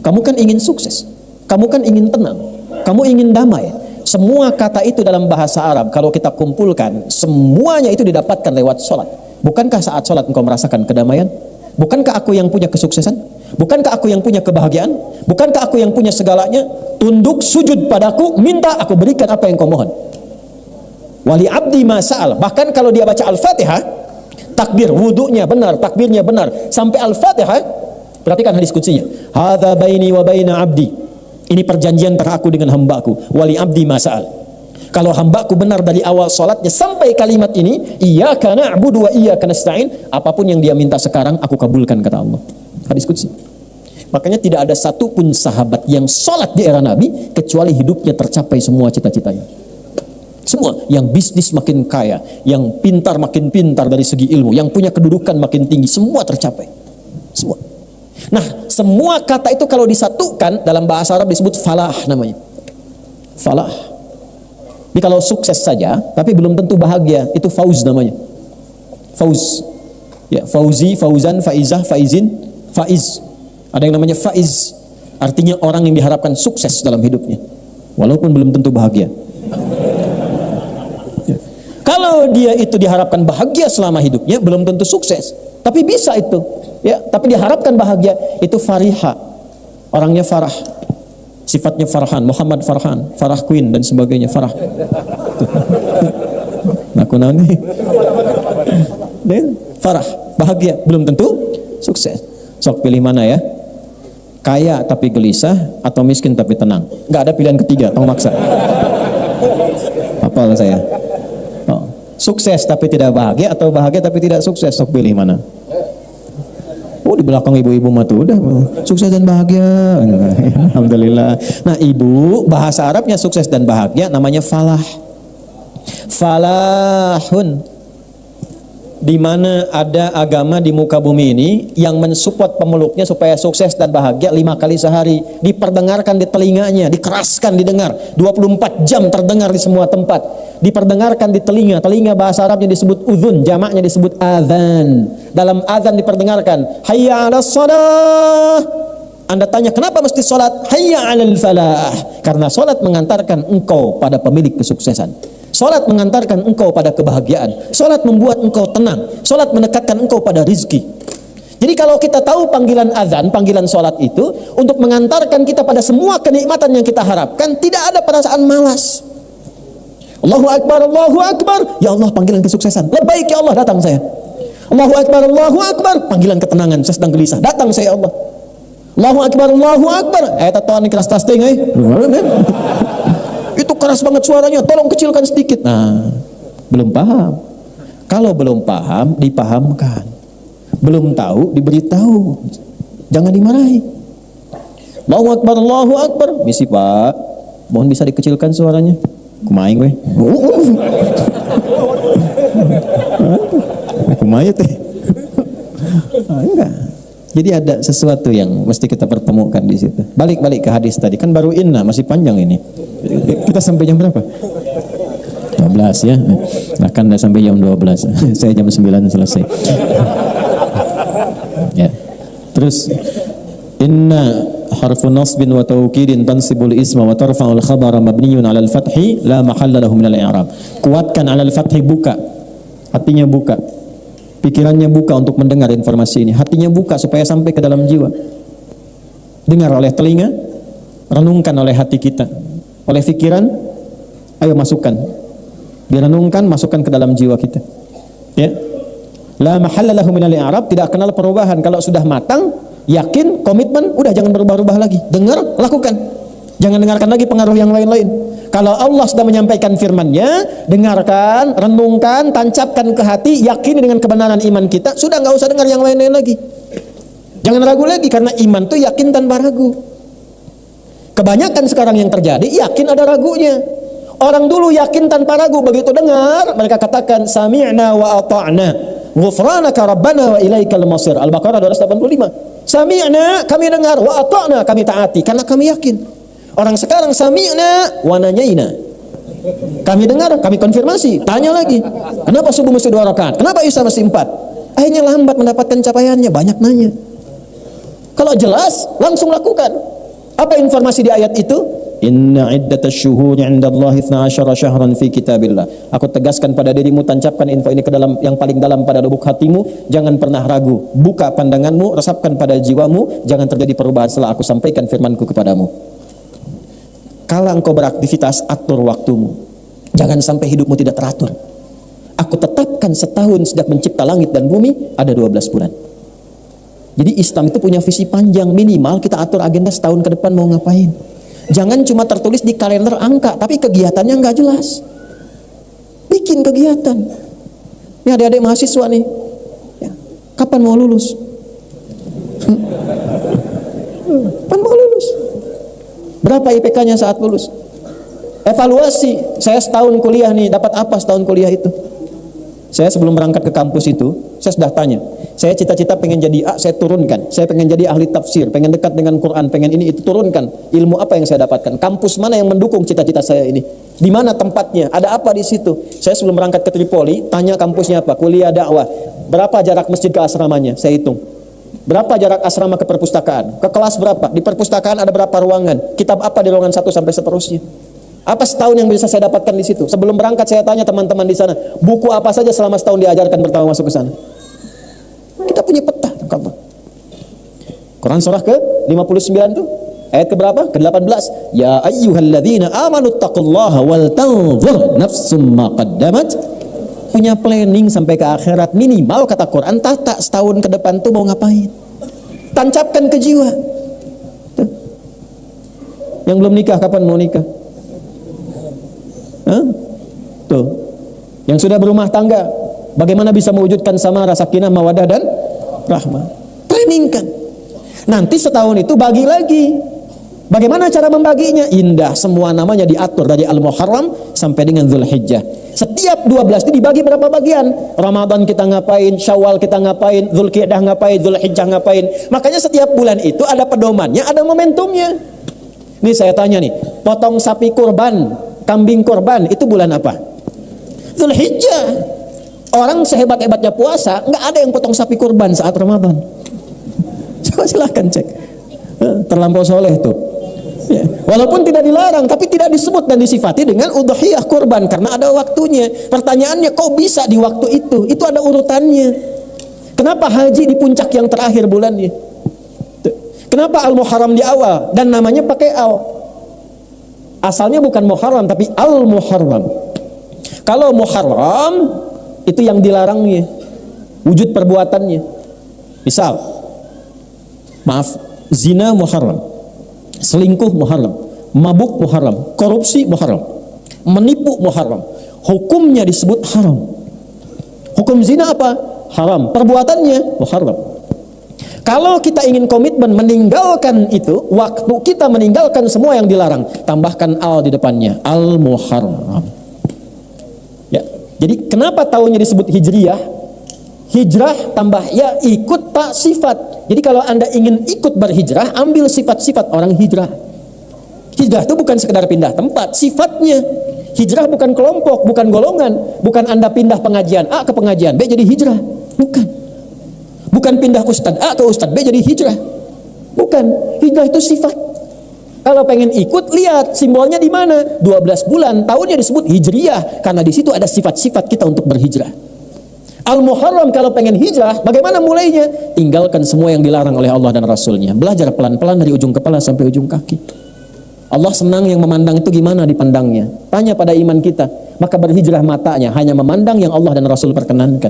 kamu kan ingin sukses, kamu kan ingin tenang, kamu ingin damai. Semua kata itu dalam bahasa Arab kalau kita kumpulkan, semuanya itu didapatkan lewat sholat. Bukankah saat sholat engkau merasakan kedamaian? Bukankah aku yang punya kesuksesan? Bukankah aku yang punya kebahagiaan? Bukankah aku yang punya segalanya? Tunduk, sujud padaku, minta, aku berikan apa yang kau mohon. Wali abdi masa'al. Bahkan kalau dia baca Al-Fatihah, takbir, wudunya benar, takbirnya benar, sampai Al-Fatihah, perhatikan hadis kutsinya. Hadza baini wa baina abdi. Ini perjanjian antara aku dengan hambaku. Wali abdi masa'al. Kalau hambaku benar dari awal sholatnya sampai kalimat ini, iyyaka na'budu wa iyyaka nasta'in, apapun yang dia minta sekarang aku kabulkan, kata Allah. Hadis qudsi. Makanya tidak ada satupun sahabat yang sholat di era Nabi kecuali hidupnya tercapai semua cita-citanya. Semua, yang bisnis makin kaya, yang pintar makin pintar dari segi ilmu, yang punya kedudukan makin tinggi, semua tercapai. Semua. Nah, semua kata itu kalau disatukan dalam bahasa Arab disebut falah namanya. Falah. Jadi kalau sukses saja, tapi belum tentu bahagia, itu fauz namanya. Fauz. Ya, fauzi, fauzan, faizah, faizin, faiz. Ada yang namanya faiz. Artinya orang yang diharapkan sukses dalam hidupnya, walaupun belum tentu bahagia. Kalau dia itu diharapkan bahagia selama hidupnya, belum tentu sukses. Tapi bisa itu, ya. Tapi diharapkan bahagia, itu fariha. Orangnya farah, sifatnya farhan, Muhammad Farhan, Farah Queen dan sebagainya, farah. Aku nani, farah, bahagia, belum tentu sukses. Sok pilih mana ya? Kaya tapi gelisah atau miskin tapi tenang? Nggak ada pilihan ketiga, tong maksa. Hafal saya. Oh. Sukses tapi tidak bahagia atau bahagia tapi tidak sukses? Sok pilih mana? Oh, di belakang ibu-ibu mah tuh udah sukses dan bahagia. Alhamdulillah. Nah, ibu bahasa Arabnya sukses dan bahagia namanya falah. Falahun. Di mana ada agama di muka bumi ini yang mensupport pemeluknya supaya sukses dan bahagia 5 kali sehari, diperdengarkan di telinganya, dikeraskan didengar, 24 jam terdengar di semua tempat, diperdengarkan di telinga. Telinga bahasa Arabnya disebut udhun, jamaknya disebut adzan. Dalam adzan diperdengarkan, hayya 'alas shalah. Anda tanya kenapa mesti salat? Hayya 'alal falah. Karena salat mengantarkan engkau pada pemilik kesuksesan. Salat mengantarkan engkau pada kebahagiaan. Salat membuat engkau tenang. Salat mendekatkan engkau pada rizki. Jadi kalau kita tahu panggilan azan, panggilan salat itu untuk mengantarkan kita pada semua kenikmatan yang kita harapkan, tidak ada perasaan malas. Allahu Akbar, Allahu Akbar. Ya Allah, panggilan kesuksesan. Labbaik ya Allah, datang saya. Allahu Akbar, Allahu Akbar. Panggilan ketenangan, saya sedang gelisah. Datang saya Allah. Allahu Akbar, Allahu Akbar. Ayat tatoan keras tasting, itu keras banget suaranya, tolong kecilkan sedikit. Nah, belum paham. Kalau belum paham, dipahamkan. Belum tahu, diberitahu. Jangan dimarahi. Allahu Akbar, Allahu Akbar. Misi Pak, mohon bisa dikecilkan suaranya. Kumain weh. Kumain teh. Enggak. Jadi ada sesuatu yang mesti kita pertemukan di situ. Balik ke hadis tadi, kan baru inna, masih panjang ini. Kita sampai jam berapa? 12 ya. Nah, kan udah sampai jam 12. Saya jam 9 selesai. Ya. Terus inna harfu nasbin wa tawkidin tansibul isma wa tarfa'ul khabara mabniyun 'alal fathi la mahalla lahu minal i'rab. Kuatkan 'alal fathi, buka. Hatinya buka. Pikirannya buka untuk mendengar informasi ini. Hatinya buka supaya sampai ke dalam jiwa. Dengar oleh telinga, renungkan oleh hati kita. Oleh pikiran, ayo masukkan. Direnungkan, masukkan ke dalam jiwa kita. Ya. La mahalla lahu minal i'rab, tidak kenal perubahan. Kalau sudah matang, yakin, komitmen, udah jangan berubah-ubah lagi. Dengar, lakukan. Jangan dengarkan lagi pengaruh yang lain-lain. Kalau Allah sudah menyampaikan firman-Nya, dengarkan, renungkan, tancapkan ke hati, yakini dengan kebenaran iman kita, sudah nggak usah dengar yang lain-lain lagi. Jangan ragu lagi, karena iman itu yakin tanpa ragu. Kebanyakan sekarang yang terjadi, yakin ada ragunya. Orang dulu yakin tanpa ragu, begitu dengar, mereka katakan, sami'na wa ata'na, ghufranaka rabbana wa ilaikal masir. Al-Baqarah 285. Sami'na, kami dengar, wa ata'na, kami taati, karena kami yakin. Orang sekarang sami'na wa nanyaina. Kami dengar, kami konfirmasi, tanya lagi. Kenapa subuh mesti 2 rakaat? Kenapa isya mesti 4? Akhirnya lambat mendapatkan capaiannya, banyak nanya. Kalau jelas, langsung lakukan. Apa informasi di ayat itu? Inna iddatash syuhuri 'indallahi 12 syahran fi kitabillah. Aku tegaskan pada dirimu, tancapkan info ini ke dalam yang paling dalam pada lubuk hatimu, jangan pernah ragu. Buka pandanganmu, resapkan pada jiwamu, jangan terjadi perubahan setelah aku sampaikan firmanku kepadamu. Kalau engkau beraktivitas, atur waktumu. Jangan sampai hidupmu tidak teratur. Aku tetapkan setahun sejak mencipta langit dan bumi, ada 12 bulan. Jadi Islam itu punya visi panjang, minimal kita atur agenda setahun ke depan mau ngapain. Jangan cuma tertulis di kalender angka, tapi kegiatannya nggak jelas. Bikin kegiatan. Ini adik-adik mahasiswa nih. Ya. Kapan mau lulus? Kapan mau lulus? Berapa IPK-nya saat lulus? Evaluasi, saya setahun kuliah nih, dapat apa setahun kuliah itu? Saya sebelum berangkat ke kampus itu, saya sudah tanya, saya cita-cita pengen jadi A, saya turunkan. Saya pengen jadi ahli tafsir, pengen dekat dengan Quran, pengen ini itu, turunkan. Ilmu apa yang saya dapatkan? Kampus mana yang mendukung cita-cita saya ini? Di mana tempatnya? Ada apa di situ? Saya sebelum berangkat ke Tripoli, tanya kampusnya apa? Kuliah dakwah. Berapa jarak masjid ke asramanya? Saya hitung. Berapa jarak asrama ke perpustakaan? Ke kelas berapa? Di perpustakaan ada berapa ruangan? Kitab apa di ruangan 1 sampai seterusnya? Apa setahun yang bisa saya dapatkan di situ? Sebelum berangkat saya tanya teman-teman di sana, buku apa saja selama setahun diajarkan pertama masuk ke sana? Kita punya peta. Quran surah ke-59 tuh. Ayat ke berapa? Ke-18. Ya ayyuhalladzina amanu taqullaha wal tanzur nafsum ma qaddamat. Punya planning sampai ke akhirat minimal kata Quran, tata setahun ke depan tuh mau ngapain? Tancapkan ke jiwa. Tuh. Yang belum nikah kapan mau nikah? Hah? Tuh. Yang sudah berumah tangga, bagaimana bisa mewujudkan samara, sakinah, mawadah dan rahmah? Planningkan. Nanti setahun itu bagi lagi. Bagaimana cara membaginya? Indah, semua namanya diatur dari Al-Muharram sampai dengan Dzulhijjah. Setiap 12 itu dibagi berapa bagian? Ramadan kita ngapain, Syawal kita ngapain, Dzulqa'dah ngapain, Dzulhijjah ngapain. Makanya setiap bulan itu ada pedomannya, ada momentumnya. Nih saya tanya nih, potong sapi kurban, kambing kurban itu bulan apa? Dzulhijjah. Orang sehebat-hebatnya puasa, nggak ada yang potong sapi kurban saat Ramadan. Coba silahkan cek. Terlampau soleh tuh. Ya. Walaupun tidak dilarang, tapi tidak disebut dan disifati dengan udhiyah kurban karena ada waktunya. Pertanyaannya, kok bisa di waktu itu? Itu ada urutannya. Kenapa haji di puncak yang terakhir bulannya? Kenapa Al-Muharram di awal dan namanya pakai al? Asalnya bukan Muharram tapi Al-Muharram. Kalau Muharram itu yang dilarangnya, wujud perbuatannya. Misal, maaf, zina Muharram, selingkuh Muharram, mabuk Muharram, korupsi Muharram, menipu Muharram. Hukumnya disebut haram. Hukum zina apa? Haram. Perbuatannya Muharram. Kalau kita ingin komitmen meninggalkan itu, waktu kita meninggalkan semua yang dilarang, tambahkan al di depannya, Al-Muharram. Ya. Jadi kenapa tahunnya disebut Hijriyah? Hijrah tambah ya, ikut tak sifat. Jadi kalau Anda ingin ikut berhijrah, ambil sifat-sifat orang hijrah. Hijrah itu bukan sekedar pindah tempat, sifatnya. Hijrah bukan kelompok, bukan golongan. Bukan Anda pindah pengajian A ke pengajian B jadi hijrah. Bukan. Bukan pindah ustadz A ke ustadz B jadi hijrah. Bukan. Hijrah itu sifat. Kalau pengen ikut, lihat simbolnya di mana. 12 bulan, tahunnya disebut Hijriyah. Karena di situ ada sifat-sifat kita untuk berhijrah. Al-Muharram kalau pengen hijrah, bagaimana mulainya? Tinggalkan semua yang dilarang oleh Allah dan Rasulnya. Belajar pelan-pelan dari ujung kepala sampai ujung kaki. Allah senang yang memandang itu gimana dipandangnya. Tanya pada iman kita. Maka berhijrah matanya, hanya memandang yang Allah dan Rasul perkenankan.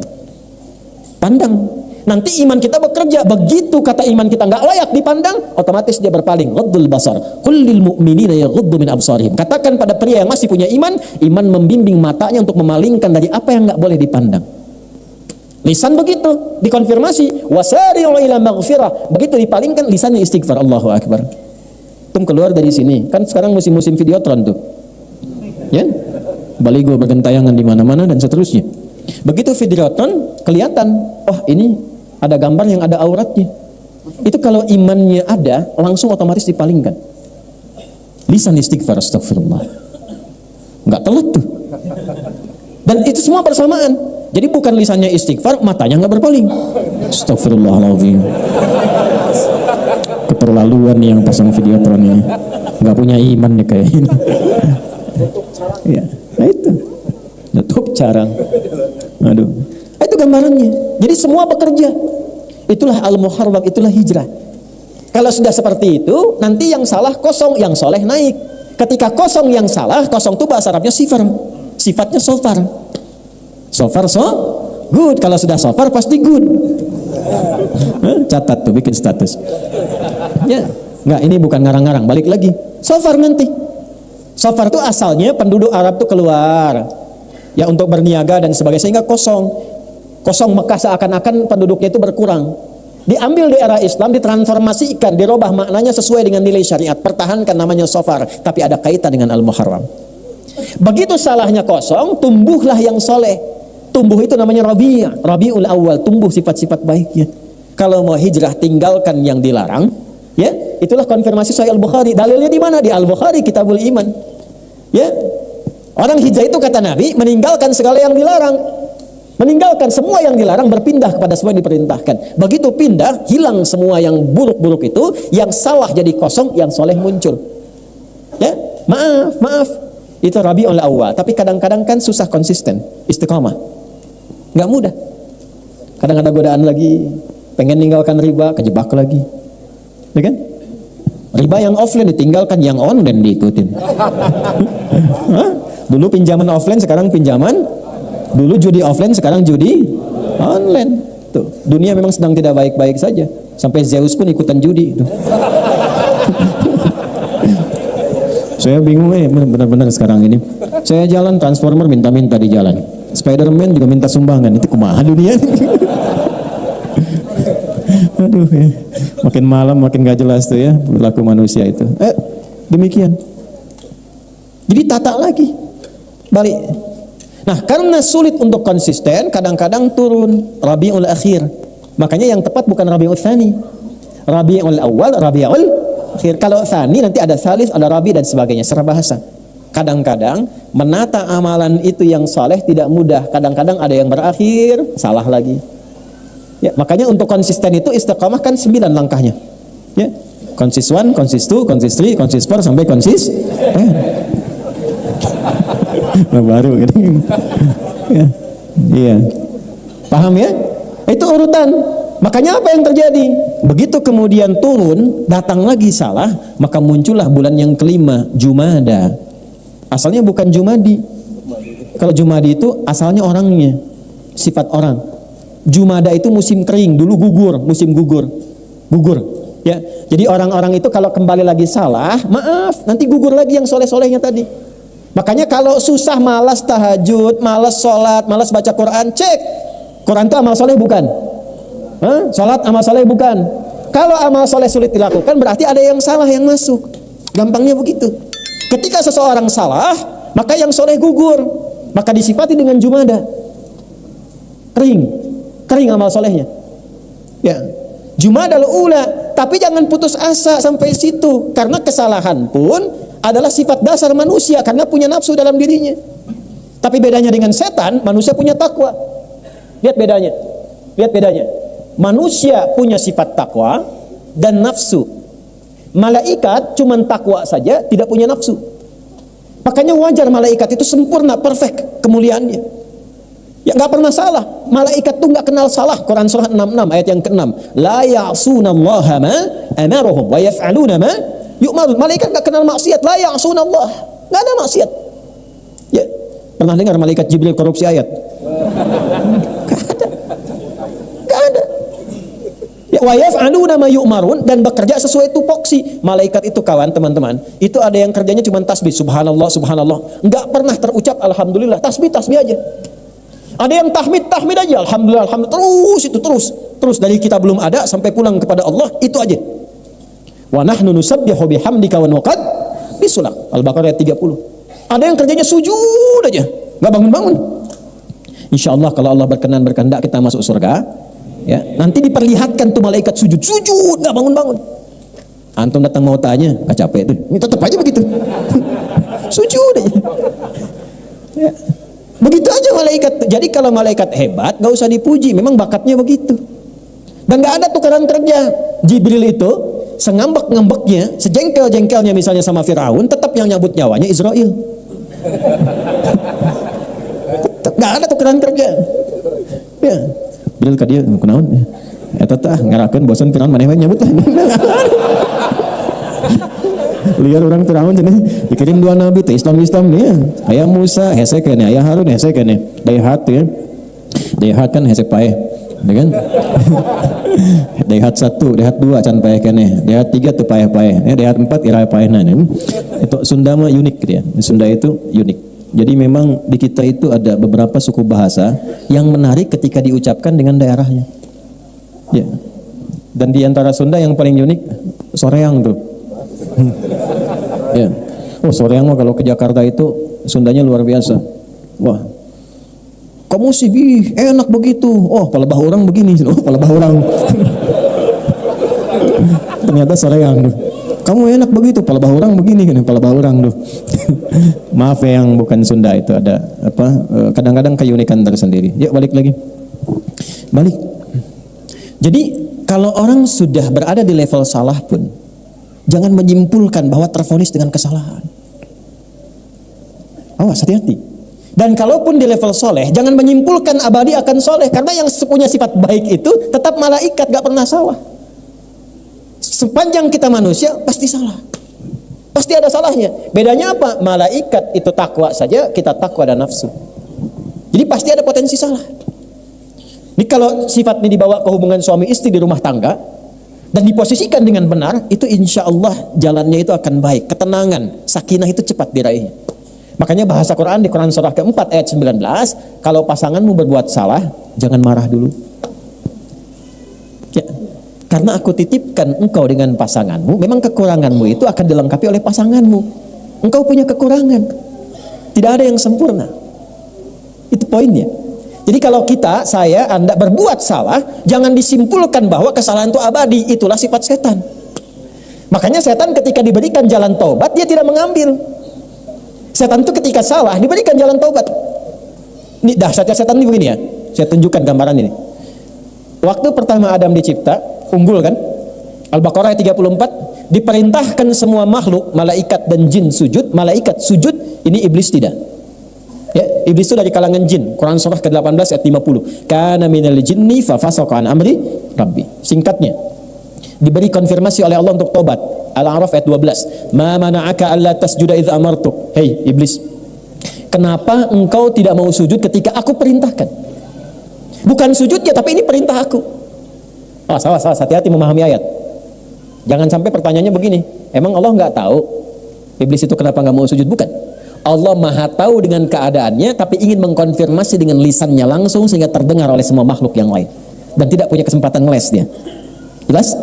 Pandang. Nanti iman kita bekerja. Begitu kata iman kita nggak layak dipandang, otomatis dia berpaling. Ghaddul basar. Qul lil mu'minina yaghuddu min absarihim. Katakan pada pria yang masih punya iman, iman membimbing matanya untuk memalingkan dari apa yang nggak boleh dipandang. Lisan begitu, dikonfirmasi, wasari'u ila maghfirah. Begitu dipalingkan, lisannya istighfar. Allahu Akbar. Tum keluar dari sini. Kan sekarang musim-musim videotron tuh. Ya? Baligo bergentayangan di mana-mana dan seterusnya. Begitu videotron kelihatan, oh ini ada gambar yang ada auratnya. Itu kalau imannya ada, langsung otomatis dipalingkan. Lisan istighfar, astagfirullah. Enggak telat tuh. Dan itu semua bersamaan. Jadi bukan lisannya istighfar, matanya nggak berpaling. Astagfirullahaladzim. Keterlaluan nih yang pasang videotron ini. Nggak punya iman nih kayak ini. Ya, nah itu. Tutup carang. Aduh. Itu gambarannya. Jadi semua bekerja. Itulah Al-Muharram, itulah hijrah. Kalau sudah seperti itu, nanti yang salah kosong, yang soleh naik. Ketika kosong yang salah, kosong itu bahasa Arabnya sifar. Sifatnya sofar. So far so good. Kalau sudah so far pasti good. Catat tuh, bikin status. Ya, nggak, ini bukan ngarang-ngarang. Balik lagi. So far nanti. So far itu asalnya penduduk Arab tuh keluar, ya untuk berniaga dan sebagainya, sehingga kosong. Kosong Mekah seakan-akan penduduknya itu berkurang. Diambil di era Islam, ditransformasikan, dirubah maknanya sesuai dengan nilai syariat. Pertahankan namanya so far, tapi ada kaitan dengan Al-Muharram. Begitu salahnya kosong, tumbuhlah yang soleh. Tumbuh itu namanya Rabiul Awal, tumbuh sifat-sifat baiknya. Kalau mau hijrah, tinggalkan yang dilarang. Ya, itulah konfirmasi Sahih Al-Bukhari. Dalilnya di mana? Di Al-Bukhari, Kitabul Iman. Ya, orang hijrah itu kata Nabi meninggalkan segala yang dilarang. Meninggalkan semua yang dilarang, berpindah kepada semua yang diperintahkan. Begitu pindah, hilang semua yang buruk-buruk itu, yang salah jadi kosong, yang soleh muncul. Ya, maaf. Itu Rabiul Awwal. Tapi kadang-kadang kan susah konsisten, istiqamah. Nggak mudah. Kadang ada godaan lagi, pengen ninggalkan riba, kejebak lagi. Ya kan? Riba yang offline ditinggalkan, yang online diikutin. Hah? Dulu pinjaman offline, sekarang pinjaman. Dulu judi offline, sekarang judi online. Tuh, dunia memang sedang tidak baik-baik saja. Sampai Zeus pun ikutan judi. Tuh. Saya bingung benar-benar sekarang ini. Saya jalan Transformer minta-minta di jalan. Spiderman juga minta sumbangan. Itu kumaha dunia. Aduh ya. Makin malam makin gak jelas tuh ya perilaku manusia itu. Demikian. Jadi tata lagi. Balik. Nah, karena sulit untuk konsisten, kadang-kadang turun Rabiul Akhir. Makanya yang tepat bukan Rabiul Tsani. Rabiul Awal, Rabiul Akhir. Kalau Tsani nanti ada Tsalits, ada Rabi dan sebagainya, secara bahasa. Kadang-kadang menata amalan itu yang saleh tidak mudah. Kadang-kadang ada yang berakhir, salah lagi. Ya, makanya untuk konsisten itu istiqamah kan 9 langkahnya. Ya. Konsis 1, konsis 2, konsis 3, konsis 4 sampai konsis baru gitu. Ya. Iya. Paham ya? Itu urutan. Makanya apa yang terjadi? Begitu kemudian turun, datang lagi salah, maka muncullah bulan yang kelima, Jumada. Asalnya bukan Jumadi. Kalau Jumadi itu asalnya orangnya, sifat orang. Jumada itu musim kering, dulu gugur, musim gugur. Ya. Jadi orang-orang itu kalau kembali lagi salah, maaf, nanti gugur lagi yang soleh-solehnya tadi. Makanya kalau susah, malas tahajud, malas sholat, malas baca Quran, cek Quran itu amal soleh bukan? Sholat amal soleh bukan? Kalau amal soleh sulit dilakukan, berarti ada yang salah yang masuk. Gampangnya begitu. Ketika seseorang salah, maka yang soleh gugur, maka disifati dengan Jumada. Kering amal solehnya. Ya, Jumadal Ula. Tapi jangan putus asa sampai situ, karena kesalahan pun adalah sifat dasar manusia karena punya nafsu dalam dirinya. Tapi bedanya dengan setan, manusia punya takwa. Lihat bedanya. Manusia punya sifat takwa dan nafsu. Malaikat cuman takwa saja, tidak punya nafsu. Makanya wajar malaikat itu sempurna, perfect kemuliaannya. Ya nggak pernah salah. Malaikat tuh nggak kenal salah. Quran surah 66 ayat yang ke-6. La ya'sunallaha ma amarahum wa yaf'aluna ma yu'marun. Malaikat gak kenal maksiat. La ya'sunallah. Gak ada maksiat. Ya, pernah dengar malaikat Jibril korupsi ayat? Gak ada. Ya, wa yaf'aluna ma yu'marun, dan bekerja sesuai tupoksi. Malaikat itu kawan, teman-teman, itu ada yang kerjanya cuma tasbih, subhanallah, subhanallah. Gak pernah terucap alhamdulillah, tasbih aja. Ada yang tahmid aja, alhamdulillah, alhamdulillah, terus dari kita belum ada sampai pulang kepada Allah, itu aja. Wa nahnu nusabbihu bihamdika wa nuqaddisulak. Al-Baqarah ayat 30. Ada yang kerjanya sujud aja, enggak bangun-bangun. Insyaallah kalau Allah berkehendak kita masuk surga, ya. Nanti diperlihatkan tuh malaikat sujud, enggak bangun-bangun. Antum datang mau tanya, enggak capek tuh. Ini tetap aja begitu. Sujud aja. Ya. Begitu aja malaikat. Jadi kalau malaikat hebat, enggak usah dipuji, memang bakatnya begitu. Dan enggak ada tukaran kerja. Jibril itu sengambek-ngambeknya, sejengkel-jengkelnya misalnya sama Firaun, tetap yang nyabut nyawanya Israel. Nggak ada tukeran kerja. Ya, Jibril ka dia kunaon? Eta teh ngarakeun bosan Firaun maneh nyabut lah. Lihat orang Firaun cenah dikirim 2 nabi teh Islam nih. Aya Musa hese keneh, aya Harun hese keneh. Daihat ya. Daihat kan hese paeh. Ya kan? Daihat 1, daihat 2 can paeh keneh. Daihat 3 tuh paeh-paeh. Daihat 4 ira paehna. Itu Sunda mah unik gitu ya. Sunda itu unik. Jadi memang di kita itu ada beberapa suku bahasa yang menarik ketika diucapkan dengan daerahnya. Ya. Dan di antara Sunda yang paling unik soreang tuh. Ya. Oh, soreang mah kalau ke Jakarta itu Sundanya luar biasa. Wah. Kamu sih enak begitu. Oh, palebah orang begini. Oh, palebah orang. Ternyata soreang. kamu enak begitu, pala bahurang begini kan, pala bahurang tuh. Maaf ya yang bukan Sunda itu ada apa? Kadang-kadang keunikan tersendiri. Yuk balik lagi. Balik. Jadi kalau orang sudah berada di level salah pun, jangan menyimpulkan bahwa tervonis dengan kesalahan. Awas, hati-hati. Dan kalaupun di level soleh, jangan menyimpulkan abadi akan soleh, karena yang punya sifat baik itu tetap malaikat, gak pernah salah. Sepanjang kita manusia pasti salah, pasti ada salahnya. Bedanya apa? Malaikat itu takwa saja, kita takwa dan nafsu. Jadi pasti ada potensi salah. Ini kalau sifat ini dibawa ke hubungan suami istri di rumah tangga dan diposisikan dengan benar, itu insya Allah jalannya itu akan baik. Ketenangan, sakinah itu cepat diraihnya. Makanya bahasa Quran di Quran surah keempat ayat 19, kalau pasanganmu berbuat salah, jangan marah dulu. Ya, karena aku titipkan engkau dengan pasanganmu, memang kekuranganmu itu akan dilengkapi oleh pasanganmu. Engkau punya kekurangan, tidak ada yang sempurna. Itu poinnya. Jadi kalau kita, saya, Anda berbuat salah, jangan disimpulkan bahwa kesalahan itu abadi. Itulah sifat setan. Makanya setan ketika diberikan jalan taubat, dia tidak mengambil. Setan itu ketika salah diberikan jalan taubat. Ini dahsyatnya setan ini begini ya. Saya tunjukkan gambaran ini. Waktu pertama Adam dicipta, unggul kan? Al-Baqarah ayat 34, diperintahkan semua makhluk, malaikat dan jin sujud. Malaikat sujud, ini iblis tidak. Ya, iblis itu dari kalangan jin. Quran surah ke-18 ayat 50. Kana minal jinni fa fasaqa an amri rabbi. Singkatnya, diberi konfirmasi oleh Allah untuk tobat. Al-A'raf ayat 12. Ma mana'aka alla tasjuda idza amartuk. Hei iblis, kenapa engkau tidak mau sujud ketika aku perintahkan? Bukan sujudnya, tapi ini perintah aku. Awas, hati-hati memahami ayat. Jangan sampai pertanyaannya begini, emang Allah nggak tahu iblis itu kenapa nggak mau sujud? Bukan. Allah maha tahu dengan keadaannya, tapi ingin mengkonfirmasi dengan lisannya langsung sehingga terdengar oleh semua makhluk yang lain. Dan tidak punya kesempatan ngeles dia. Jelas?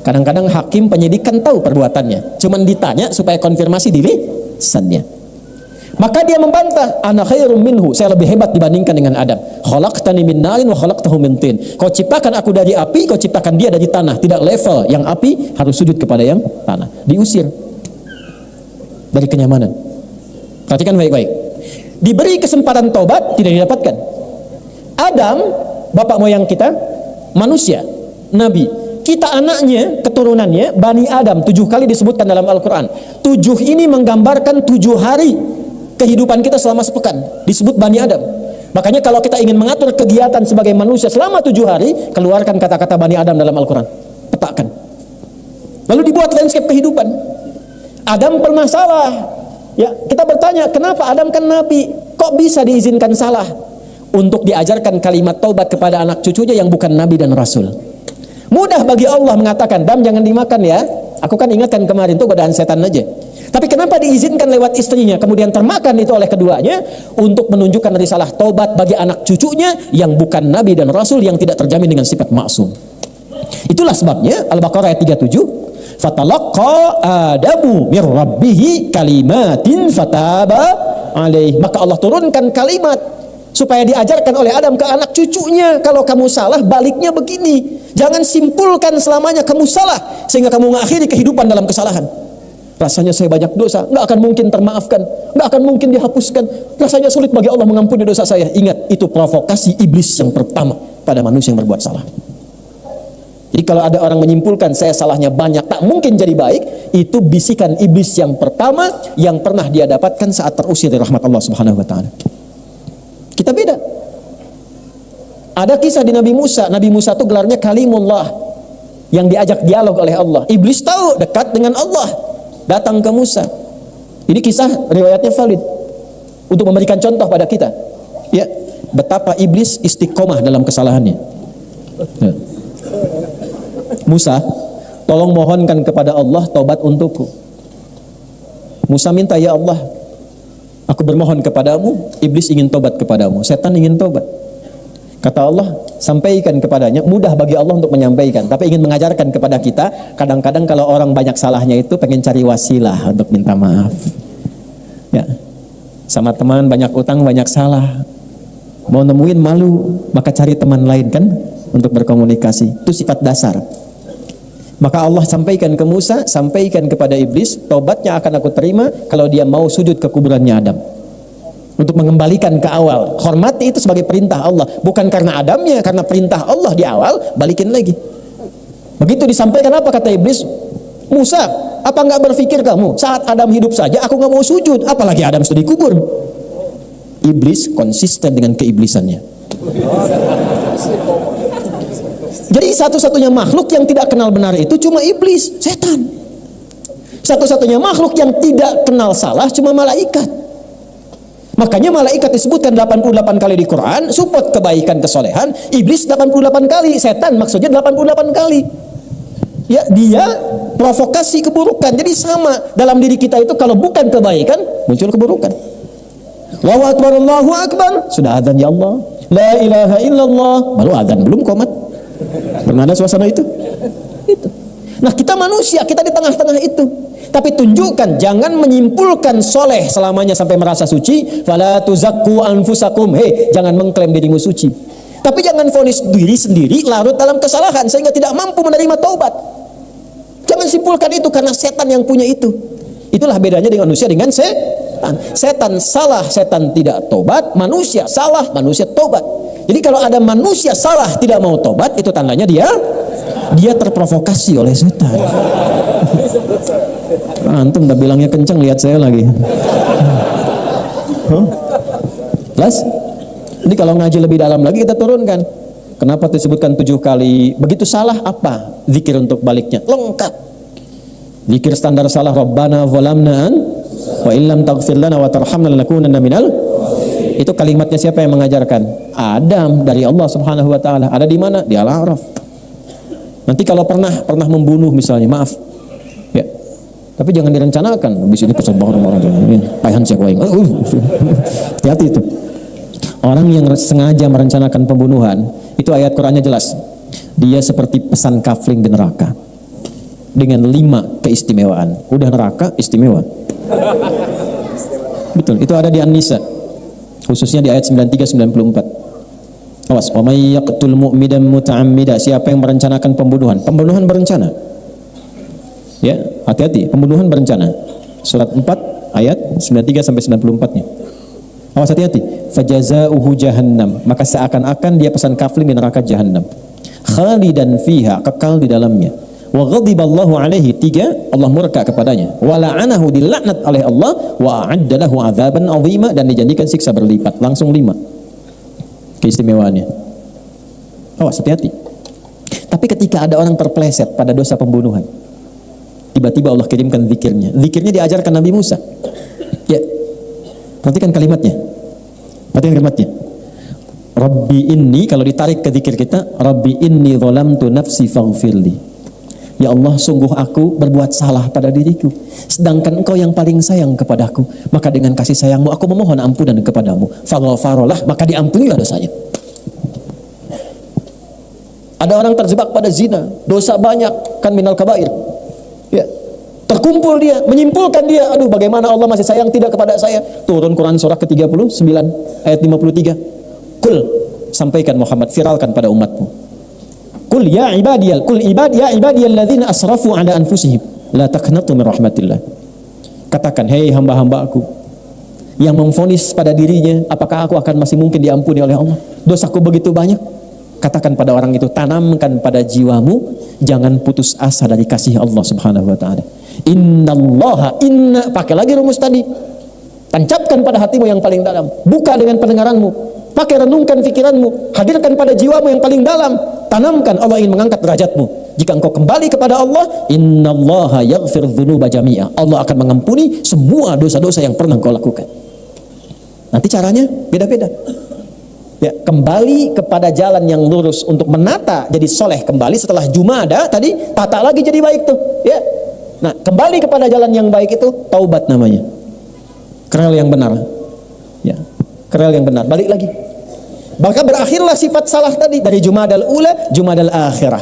Kadang-kadang hakim penyidik kan tahu perbuatannya, cuman ditanya supaya konfirmasi diri lisannya. Maka dia membantah, ana khairum minhu, saya lebih hebat dibandingkan dengan Adam. Khalaqtani min narin wa khalaqtahu min tin. Kau ciptakan aku dari api, kau ciptakan dia dari tanah. Tidak level, yang api harus sujud kepada yang tanah. Diusir dari kenyamanan. Perhatikan baik-baik. Diberi kesempatan taubat, tidak didapatkan. Adam, bapak moyang kita, manusia, nabi. Kita anaknya, keturunannya, Bani Adam, 7 kali disebutkan dalam Al-Quran. 7 ini menggambarkan 7 hari kehidupan kita selama sepekan. Disebut Bani Adam. Makanya kalau kita ingin mengatur kegiatan sebagai manusia selama 7 hari, keluarkan kata-kata Bani Adam dalam Al-Quran. Petakan. Lalu dibuat landscape kehidupan. Adam pernah salah. Ya, kita bertanya, kenapa Adam kan nabi? Kok bisa diizinkan salah? Untuk diajarkan kalimat taubat kepada anak cucunya yang bukan nabi dan rasul. Mudah bagi Allah mengatakan, Adam jangan dimakan ya. Aku kan ingatkan kemarin itu godaan setan aja. Tapi kenapa diizinkan lewat istrinya, kemudian termakan itu oleh keduanya, untuk menunjukkan risalah taubat bagi anak cucunya yang bukan nabi dan rasul, yang tidak terjamin dengan sifat maksum. Itulah sebabnya Al-Baqarah ayat 37, fatalaqqa Adamu mir rabbihi kalimatin fataba alaih. Maka Allah turunkan kalimat supaya diajarkan oleh Adam ke anak cucunya, kalau kamu salah baliknya begini. Jangan simpulkan selamanya kamu salah sehingga kamu mengakhiri kehidupan dalam kesalahan. Rasanya saya banyak dosa, nggak akan mungkin termaafkan, nggak akan mungkin dihapuskan. Rasanya sulit bagi Allah mengampuni dosa saya. Ingat, itu provokasi iblis yang pertama pada manusia yang berbuat salah. Jadi kalau ada orang menyimpulkan saya salahnya banyak, tak mungkin jadi baik, itu bisikan iblis yang pertama yang pernah dia dapatkan saat terusir dari rahmat Allah Subhanahu wa taala. Kita beda. Ada kisah di Nabi Musa. Nabi Musa itu gelarnya Kalimullah, yang diajak dialog oleh Allah. Iblis tahu dekat dengan Allah, datang ke Musa. Ini kisah riwayatnya valid untuk memberikan contoh pada kita. Ya, betapa iblis istiqomah dalam kesalahannya. Ya. Musa, tolong mohonkan kepada Allah taubat untukku. Musa minta, ya Allah, aku bermohon kepadamu, iblis ingin tobat kepadamu, setan ingin tobat. Kata Allah, sampaikan kepadanya. Mudah bagi Allah untuk menyampaikan, tapi ingin mengajarkan kepada kita, kadang-kadang kalau orang banyak salahnya itu pengen cari wasilah untuk minta maaf. Ya, sama teman banyak utang, banyak salah, mau nemuin malu, maka cari teman lain kan untuk berkomunikasi. Itu sifat dasar. Maka Allah sampaikan ke Musa, sampaikan kepada iblis, taubatnya akan aku terima kalau dia mau sujud ke kuburannya Adam. Untuk mengembalikan ke awal. Hormati itu sebagai perintah Allah, bukan karena Adamnya, karena perintah Allah di awal, balikin lagi. Begitu disampaikan apa kata iblis? Musa, apa nggak berpikir kamu saat Adam hidup saja aku nggak mau sujud, apalagi Adam sudah dikubur. Iblis konsisten dengan keiblisannya. Jadi satu-satunya makhluk yang tidak kenal benar itu cuma iblis, setan. Satu-satunya makhluk yang tidak kenal salah cuma malaikat. Makanya malaikat disebutkan 88 kali di Quran, support kebaikan kesolehan, iblis 88 kali, setan maksudnya 88 kali. Ya, dia provokasi keburukan. Jadi sama dalam diri kita itu, kalau bukan kebaikan muncul keburukan. Allahu akbar, Allahu akbar, sudah azan ya Allah. La ilaha illallah, baru azan, belum qomat. Pernah ada suasana itu? Itu. Nah, kita manusia, kita di tengah-tengah itu. Tapi tunjukkan, jangan menyimpulkan soleh selamanya sampai merasa suci. Fala tuzakku anfusakum, jangan mengklaim dirimu suci. Tapi jangan vonis diri sendiri larut dalam kesalahan sehingga tidak mampu menerima taubat. Jangan simpulkan itu karena setan yang punya itu. Itulah bedanya dengan manusia dengan setan. Setan salah, setan tidak taubat. Manusia salah, manusia taubat. Jadi kalau ada manusia salah tidak mau taubat, itu tandanya dia terprovokasi oleh setan. Antum udah bilangnya kenceng, lihat saya lagi. Jelas? Jadi kalau ngaji lebih dalam lagi kita turunkan. Kenapa disebutkan 7 kali? Begitu salah apa? Zikir untuk baliknya lengkap. Zikir standar salah, Rabbana zalamna wa illam taghfir lana wa tarhamna lanakunanna minal. Itu kalimatnya siapa yang mengajarkan? Adam, dari Allah Subhanahu wa taala. Ada di mana? Di Al-A'raf. Nanti kalau pernah membunuh misalnya, maaf. Ya. Tapi jangan direncanakan. Habis ini pesan orang-orang paihan siak waing. Hati-hati itu. Orang yang sengaja merencanakan pembunuhan, itu ayat Qur'annya jelas. Dia seperti pesan kafling di neraka. Dengan 5 keistimewaan. Udah neraka istimewa. Betul, itu ada di An-Nisa. Khususnya di ayat 93-94. Awas, wa may yaqtul mu'midan muta'ammida, siapa yang merencanakan pembunuhan berencana. Ya, hati-hati, pembunuhan berencana. Surat 4 ayat 93 sampai 94-nya. Awas, hati-hati. Fajazauhu jahannam, maka seakan-akan dia pesan kafling di neraka jahannam. Khalidan fiha, kekal di dalamnya. Wa ghadiballahu alaihi, 3, Allah murka kepadanya. Wa la'anahu, dilaknat oleh Allah. Wa a'adda lahu 'adzaban 'azima, dan dijanjikan siksa berlipat. Langsung 5 keistimewaannya. Awas, hati-hati. Tapi ketika ada orang terpeleset pada dosa pembunuhan, tiba-tiba Allah kirimkan zikirnya. Zikirnya diajarkan Nabi Musa. Ya, perhatikan kalimatnya. Rabbi inni, kalau ditarik ke zikir kita, Rabbi inni zalamtu nafsi faghfirli. Ya Allah, sungguh aku berbuat salah pada diriku, sedangkan Engkau yang paling sayang kepadaku. Maka dengan kasih sayangmu aku memohon ampunan kepadamu. Faghfarolah, maka diampunilah dosanya. Ada orang terjebak pada zina, dosa banyak, kan minal kabair. Ya. Terkumpul dia, menyimpulkan dia, aduh bagaimana Allah masih sayang tidak kepada saya. Turun Quran surah ke-39 ayat 53. Kul, sampaikan Muhammad, viralkan pada umatmu. Kul ya ibadiyalladzina asrafu ala anfusihim la taqnatu min rahmatillah. Katakan, hei hamba-hambaku yang memvonis pada dirinya, apakah aku akan masih mungkin diampuni oleh Allah? Dosaku begitu banyak. Katakan pada orang itu, tanamkan pada jiwamu, jangan putus asa dari kasih Allah Subhanahu wa taala. Inna, pakai lagi rumus tadi. Tancapkan pada hatimu yang paling dalam. Buka dengan pendengaranmu. Pakai renungkan pikiranmu. Hadirkan pada jiwamu yang paling dalam. Tanamkan, Allah ingin mengangkat derajatmu. Jika engkau kembali kepada Allah, innallaha yaghfir dzunuba jami'a. Allah akan mengampuni semua dosa-dosa yang pernah engkau lakukan. Nanti caranya beda-beda. Ya, kembali kepada jalan yang lurus untuk menata jadi soleh kembali setelah Jumada tadi, tata lagi jadi baik tuh. Ya. Nah, kembali kepada jalan yang baik itu taubat namanya. Kerel yang benar. Ya. Kerel yang benar, balik lagi. Maka berakhirlah sifat salah tadi dari Jumadal Ula, Jumadal Akhirah.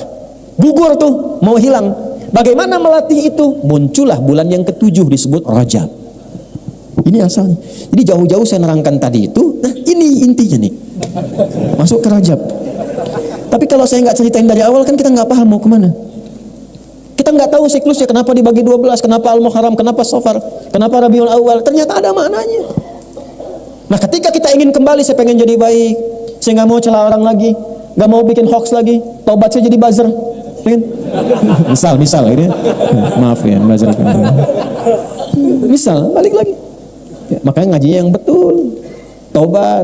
Gugur tuh, mau hilang. Bagaimana melatih itu? Muncullah bulan yang ke-7 disebut Rajab. Ini asalnya. Jadi jauh-jauh saya nerangkan tadi itu, nah ini intinya nih. Masuk ke Rajab. Tapi kalau saya nggak ceritain dari awal kan kita nggak paham mau kemana. Kita nggak tahu siklusnya, kenapa dibagi 12, kenapa Al-Muharram, kenapa Safar, kenapa Rabiul Awal. Ternyata ada maknanya. Nah, ketika kita ingin kembali, saya pengen jadi baik, saya nggak mau celah orang lagi, nggak mau bikin hoax lagi, taubat saya jadi buzzer. Misal ini, maaf ya, buzzer. Misal, balik lagi. Ya, makanya ngajinya yang betul, taubat.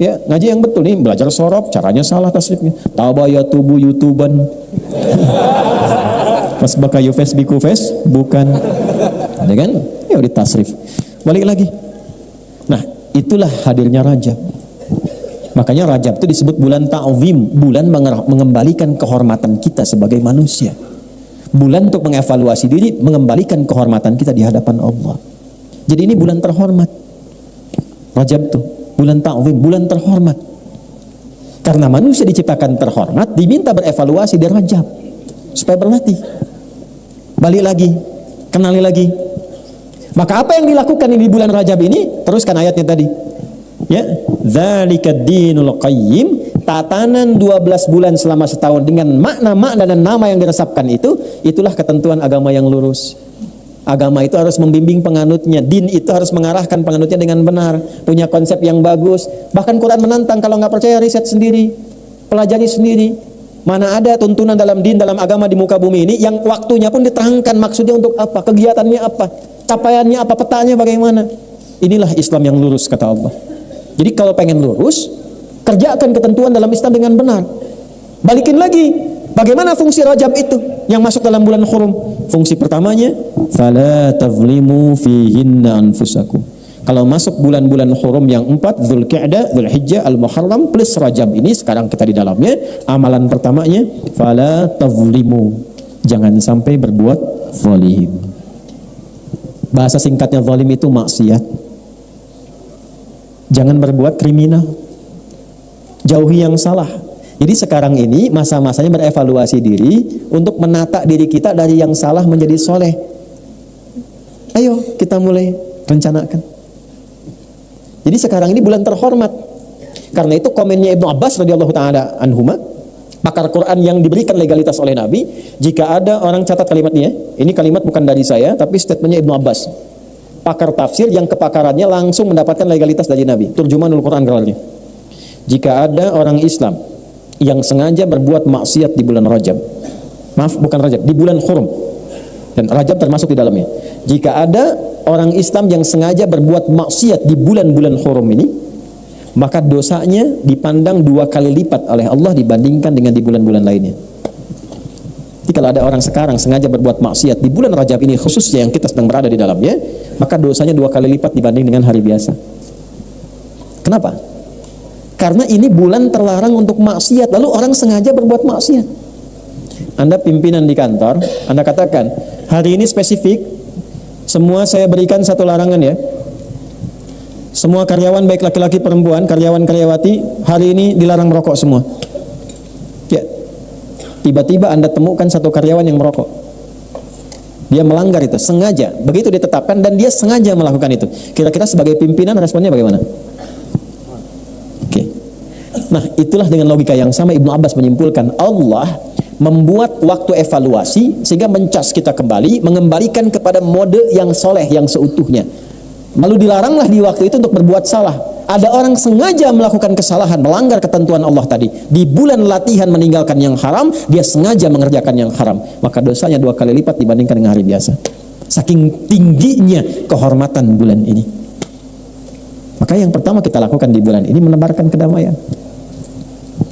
Ya, ngaji yang betul nih, belajar sorop, caranya salah tasrifnya. Tabaya tubuh YouTuban. Pas baka yufes bikufes, bukan. Ya kan? Ya di tasrif. Balik lagi. Nah, itulah hadirnya Rajab. Makanya Rajab itu disebut bulan ta'zim, bulan mengembalikan kehormatan kita sebagai manusia. Bulan untuk mengevaluasi diri, mengembalikan kehormatan kita di hadapan Allah. Jadi ini bulan terhormat. Rajab tuh bulan ta'zim, bulan terhormat. Karena manusia diciptakan terhormat, diminta berevaluasi di Rajab supaya berlatih. Balik lagi, kenali lagi. Maka apa yang dilakukan di bulan Rajab ini? Teruskan ayatnya tadi. Ya, dzalikad dinul qayyim, tatanan 12 bulan selama setahun dengan makna-makna dan nama yang diresapkan itu, itulah ketentuan agama yang lurus. Agama itu harus membimbing penganutnya, din itu harus mengarahkan penganutnya dengan benar, punya konsep yang bagus. Bahkan Quran menantang, kalau nggak percaya riset sendiri, pelajari sendiri. Mana ada tuntunan dalam din, dalam agama di muka bumi ini yang waktunya pun diterangkan maksudnya untuk apa, kegiatannya apa, capaiannya apa, petanya bagaimana. Inilah Islam yang lurus, kata Allah. Jadi kalau pengen lurus, kerjakan ketentuan dalam Islam dengan benar. Balikin lagi, bagaimana fungsi Rajab itu yang masuk dalam bulan Hurum? Fungsi pertamanya, fala tazlimu fihinna anfusakum. Kalau masuk bulan-bulan Hurum yang 4, Dzulqa'dah, Dzulhijjah, Al-Muharram plus Rajab ini sekarang kita di dalamnya, amalan pertamanya fala tazlimu. Jangan sampai berbuat zalim. Bahasa singkatnya zalim itu maksiat. Jangan berbuat kriminal. Jauhi yang salah. Jadi sekarang ini masa-masanya berevaluasi diri untuk menata diri kita dari yang salah menjadi soleh. Ayo kita mulai rencanakan. Jadi sekarang ini bulan terhormat. Karena itu komennya Ibnu Abbas radhiyallahu taala anhuma, pakar Quran yang diberikan legalitas oleh Nabi, jika ada orang catat kalimatnya, ini kalimat bukan dari saya tapi statementnya Ibnu Abbas, pakar tafsir yang kepakarannya langsung mendapatkan legalitas dari Nabi, Turjumanul Quran gelarnya. Jika ada orang Islam yang sengaja berbuat maksiat di bulan Rajab, maaf bukan Rajab, di bulan Hurum, dan Rajab termasuk di dalamnya. Jika ada orang Islam yang sengaja berbuat maksiat di bulan-bulan Hurum ini, maka dosanya dipandang 2 kali lipat oleh Allah dibandingkan dengan di bulan-bulan lainnya. Jadi kalau ada orang sekarang sengaja berbuat maksiat di bulan Rajab ini khususnya yang kita sedang berada di dalamnya, maka dosanya 2 kali lipat dibanding dengan hari biasa. Kenapa? Karena ini bulan terlarang untuk maksiat, lalu orang sengaja berbuat maksiat. Anda pimpinan di kantor, Anda katakan, hari ini spesifik, semua saya berikan satu larangan ya. Semua karyawan baik laki-laki perempuan, karyawan-karyawati, hari ini dilarang merokok semua. Ya. Tiba-tiba Anda temukan satu karyawan yang merokok. Dia melanggar itu, sengaja. Begitu ditetapkan dan dia sengaja melakukan itu. Kira-kira sebagai pimpinan responnya bagaimana? Nah, itulah dengan logika yang sama Ibnu Abbas menyimpulkan Allah membuat waktu evaluasi sehingga mencas kita kembali, mengembalikan kepada mode yang soleh, yang seutuhnya. Lalu dilaranglah di waktu itu untuk berbuat salah. Ada orang sengaja melakukan kesalahan, melanggar ketentuan Allah tadi. Di bulan latihan meninggalkan yang haram, dia sengaja mengerjakan yang haram. Maka dosanya 2 kali lipat dibandingkan dengan hari biasa. Saking tingginya kehormatan bulan ini. Maka yang pertama kita lakukan di bulan ini menebarkan kedamaian,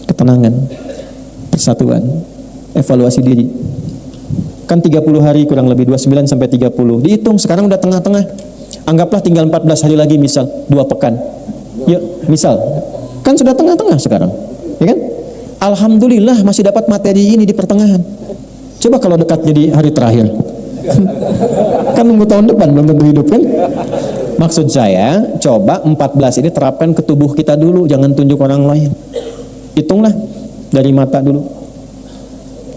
ketenangan, persatuan, evaluasi diri. Kan 30 hari kurang lebih, 29 sampai 30. Dihitung sekarang udah tengah-tengah. Anggaplah tinggal 14 hari lagi, misal 2 pekan. Yuk, misal. Kan sudah tengah-tengah sekarang. Ya kan? Alhamdulillah masih dapat materi ini di pertengahan. Coba kalau dekat jadi hari terakhir. Kan nunggu tahun depan belum tentu hidup kan? Maksud saya, coba 14 ini terapkan ke tubuh kita dulu, jangan tunjuk orang lain. Hitunglah dari mata dulu.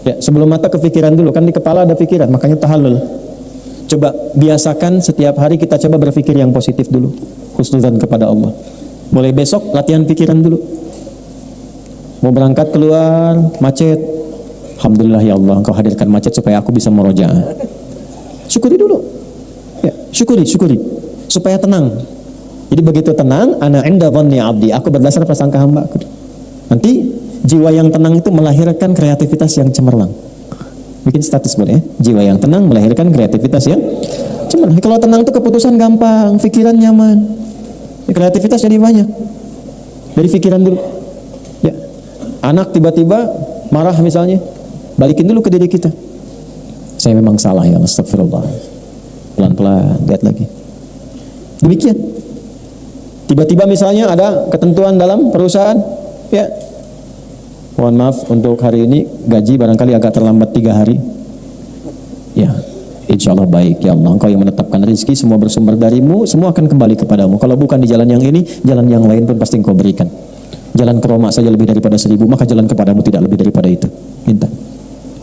Ya, sebelum mata ke pikiran dulu, kan di kepala ada pikiran, makanya tahallul. Coba biasakan setiap hari kita coba berpikir yang positif dulu, husnudzan kepada Allah. Mulai besok latihan pikiran dulu. Mau berangkat keluar, macet, Alhamdulillah ya Allah, Engkau hadirkan macet supaya aku bisa murojaah. Syukuri dulu. Ya, syukuri supaya tenang. Jadi begitu tenang, ana inda dhanni 'abdi, aku berdasar prasangka hamba-Ku. Nanti jiwa yang tenang itu melahirkan kreativitas yang cemerlang. Bikin status boleh ya. Jiwa yang tenang melahirkan kreativitas yang cemerlang. Kalau tenang itu keputusan gampang, pikiran nyaman. Kreativitas jadi banyak. Dari pikiran dulu. Ya. Anak tiba-tiba marah misalnya, balikin dulu ke diri kita. Saya memang salah ya, astagfirullah. Pelan-pelan, lihat lagi. Demikian. Tiba-tiba misalnya ada ketentuan dalam perusahaan, ya, mohon maaf untuk hari ini gaji barangkali agak terlambat 3 hari. Ya, insya Allah baik ya Allah. Engkau yang menetapkan rezeki, semua bersumber darimu, semua akan kembali kepadamu. Kalau bukan di jalan yang ini, jalan yang lain pun pasti Engkau berikan. Jalan ke Roma saja lebih daripada 1000, maka jalan kepadamu tidak lebih daripada itu. Minta,